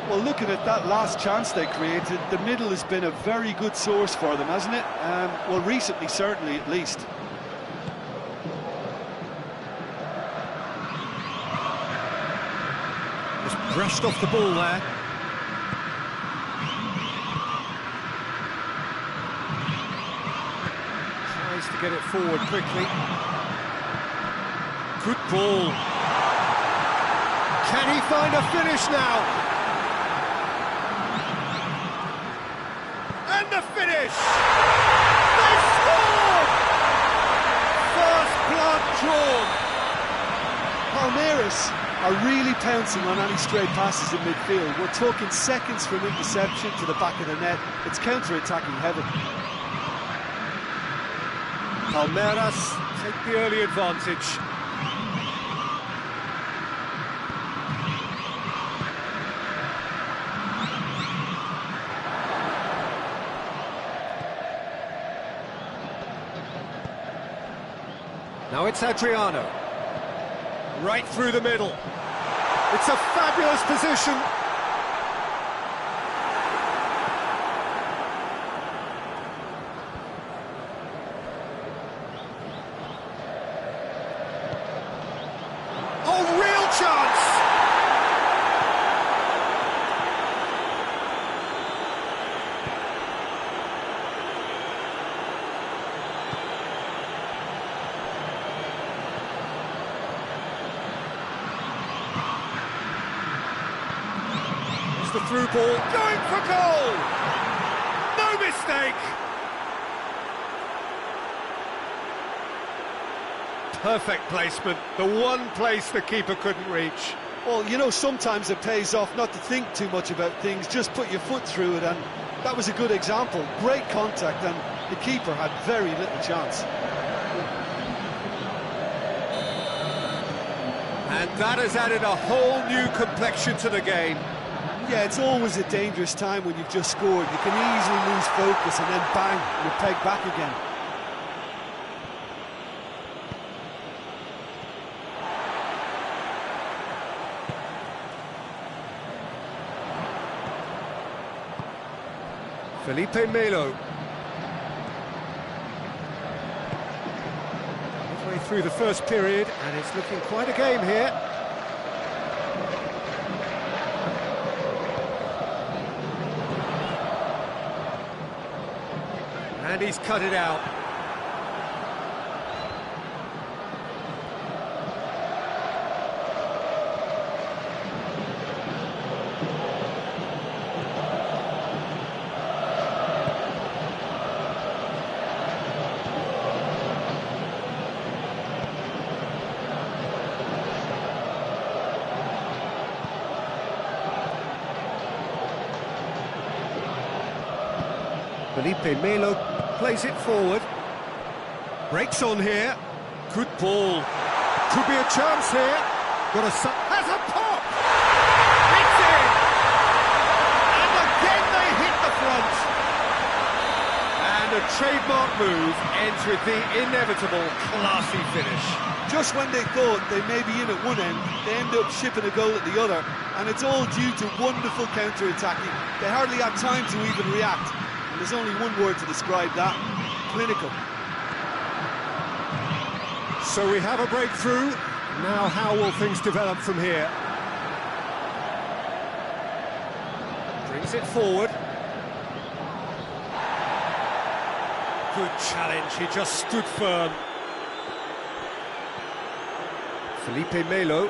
Well, looking at that last chance they created, the middle has been a very good source for them, hasn't it? Well, recently, certainly, at least. Just brushed off the ball there. Tries to get it forward quickly. Good ball. Can he find a finish now? And the finish! They scored! First blood drawn. Palmeiras are really pouncing on any stray passes in midfield. We're talking seconds from interception to the back of the net. It's counter-attacking heaven. Palmeiras take the early advantage. Now it's Adriano, right through the middle. It's a fabulous position. Oh, real chance! The through ball, going for goal! No mistake! Perfect placement, the one place the keeper couldn't reach. Well, you know, sometimes it pays off not to think too much about things, just put your foot through it, and that was a good example. Great contact, and the keeper had very little chance. And that has added a whole new complexion to the game. Yeah, it's always a dangerous time when you've just scored. You can easily lose focus and then bang, you're pegged back again. Felipe Melo. Midway through the first period, and it's looking quite a game here. And he's cut it out. Felipe Melo plays it forward. Breaks on here. Good ball. Could be a chance here. Has a pop! It's in! And again they hit the front. And a trademark move ends with the inevitable classy finish. Just when they thought they may be in at one end, they end up shipping a goal at the other, and it's all due to wonderful counter-attacking. They hardly had time to even react, and there's only one word to describe that: clinical. So we have a breakthrough. Now how will things develop from here? Brings it forward. Good challenge, he just stood firm. Felipe Melo.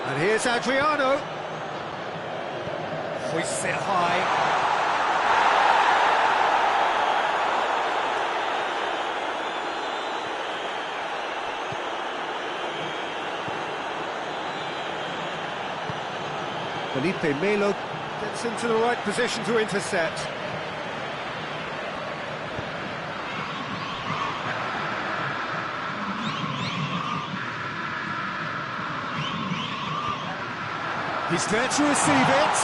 And here's Adriano. Hoists it high. Felipe Melo gets into the right position to intercept. He's there to receive it.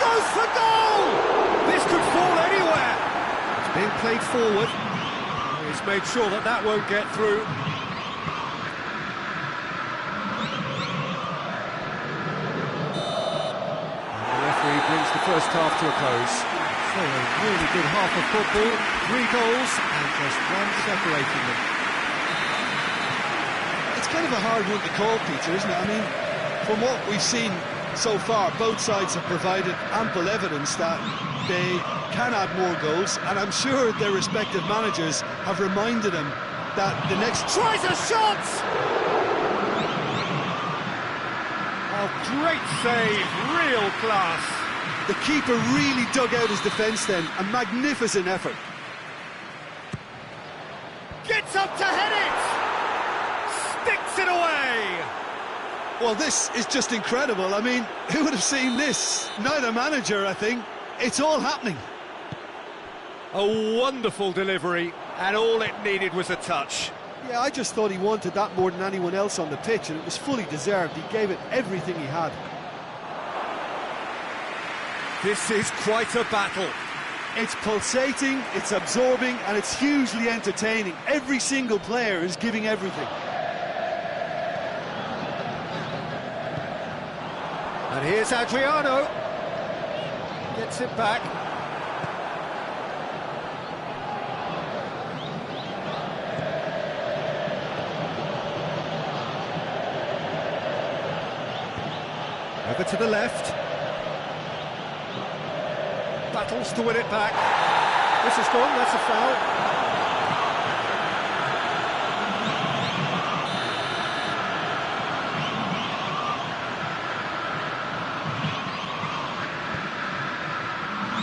Goes for goal! This could fall anywhere. It's being played forward. He's made sure that that won't get through. Brings the first half to a close. So a really good half of football, 3 goals and just one separating them. It's kind of a hard one to call, Peter, isn't it? I mean, from what we've seen so far, both sides have provided ample evidence that they can add more goals, and I'm sure their respective managers have reminded them that the next... Tries a shot! Oh, great save, real class. The keeper really dug out his defence then, a magnificent effort. Gets up to head it! Sticks it away! Well, this is just incredible. I mean, who would have seen this? Neither manager, I think. It's all happening. A wonderful delivery, and all it needed was a touch. Yeah, I just thought he wanted that more than anyone else on the pitch, and it was fully deserved. He gave it everything he had. This is quite a battle. It's pulsating, it's absorbing, and it's hugely entertaining. Every single player is giving everything. And here's Adriano. Gets it back. Over to the left. Battles to win it back. This is gone, that's a foul.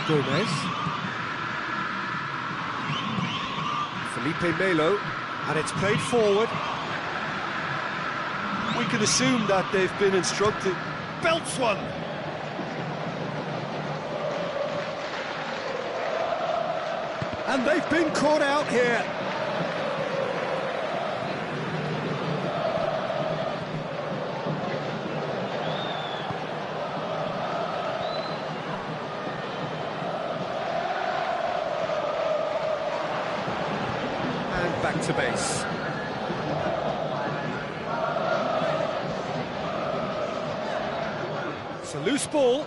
Gomez. Felipe Melo, and it's played forward. We can assume that they've been instructed. Belts one. And they've been caught out here. And back to base. It's a loose ball.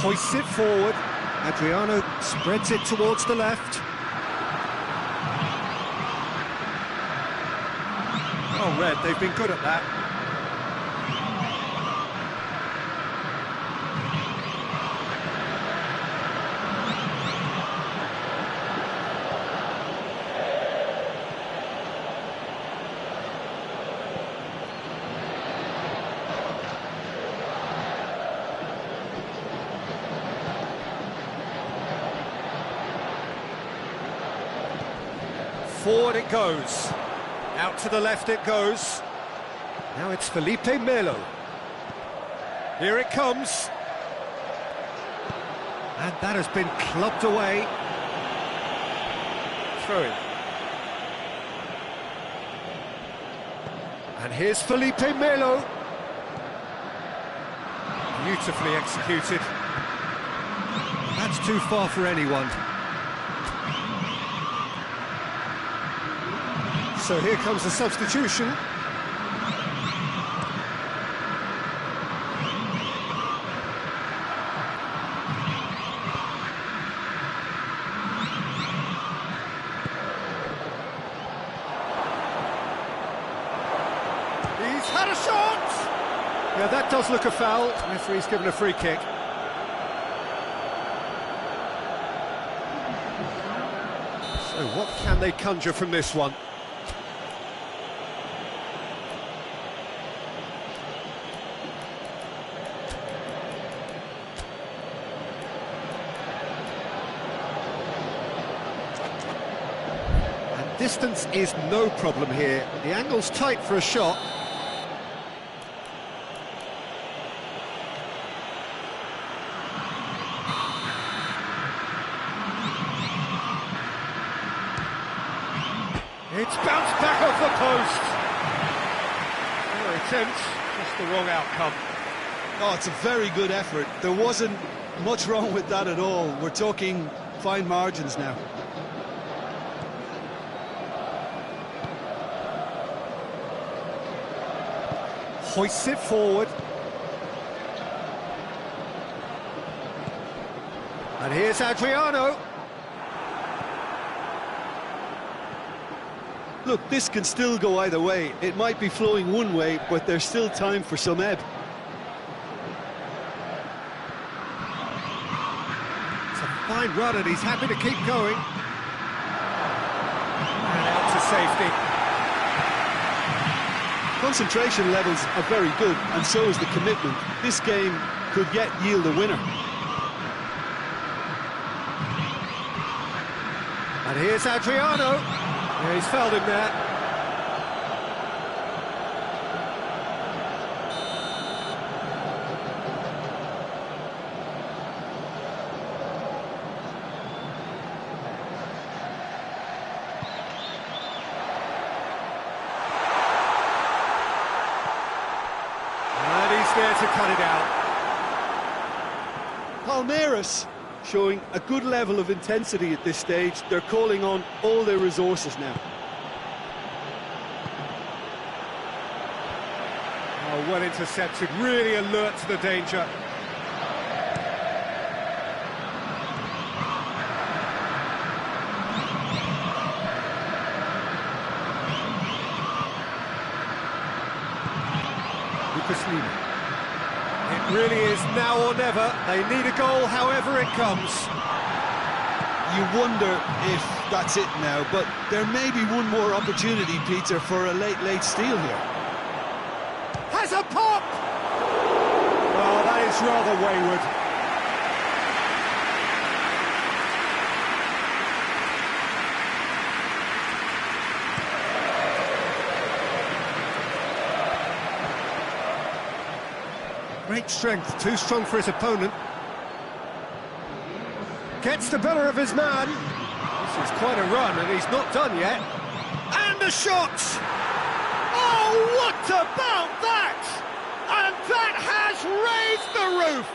Hoists it forward. Adriano spreads it towards the left. Oh, Red, they've been good at that. Forward it goes. Out to the left it goes. Now it's Felipe Melo. Here it comes. And that has been clubbed away. Throw in. And here's Felipe Melo. Beautifully executed. That's too far for anyone. So here comes the substitution. He's had a shot! Yeah, that does look a foul. Referee's given a free kick. So what can they conjure from this one? And distance is no problem here. The angle's tight for a shot. It's bounced back off the post. Well, attempts, just the wrong outcome. Oh, it's a very good effort. There wasn't much wrong with that at all. We're talking fine margins now. Hoists it forward. And here's Adriano. Look, this can still go either way. It might be flowing one way, but there's still time for some ebb. It's a fine run and he's happy to keep going. And out to safety. Concentration levels are very good, and so is the commitment. This game could yet yield a winner. And here's Adriano. Yeah, he's fouled him there. And he's there to cut it out. Palmeiras showing a good level of intensity at this stage. They're calling on all their resources now. Oh, well intercepted, really alert to the danger. Lucas Lima. It really is now or never. They need a goal, however it comes. You wonder if that's it now, but there may be one more opportunity, Peter, for a late steal here. Has a pop! Oh, that is rather wayward. Great strength, too strong for his opponent. Gets the better of his man. This is quite a run, and he's not done yet. And a shot! Oh, what about that? And that has raised the roof!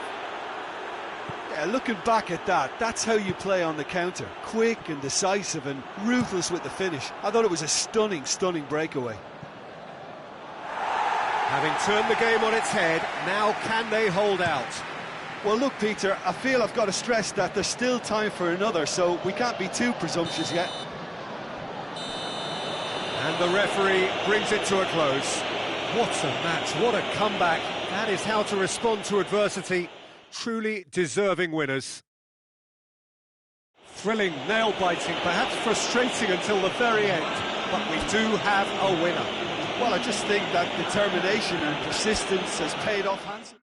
Yeah, looking back at that, that's how you play on the counter. Quick and decisive and ruthless with the finish. I thought it was a stunning breakaway. Having turned the game on its head, now can they hold out? Well, look, Peter, I feel I've got to stress that there's still time for another, so we can't be too presumptuous yet. And the referee brings it to a close. What a match, what a comeback. That is how to respond to adversity. Truly deserving winners. Thrilling, nail-biting, perhaps frustrating until the very end. But we do have a winner. Well, I just think that determination and persistence has paid off handsomely.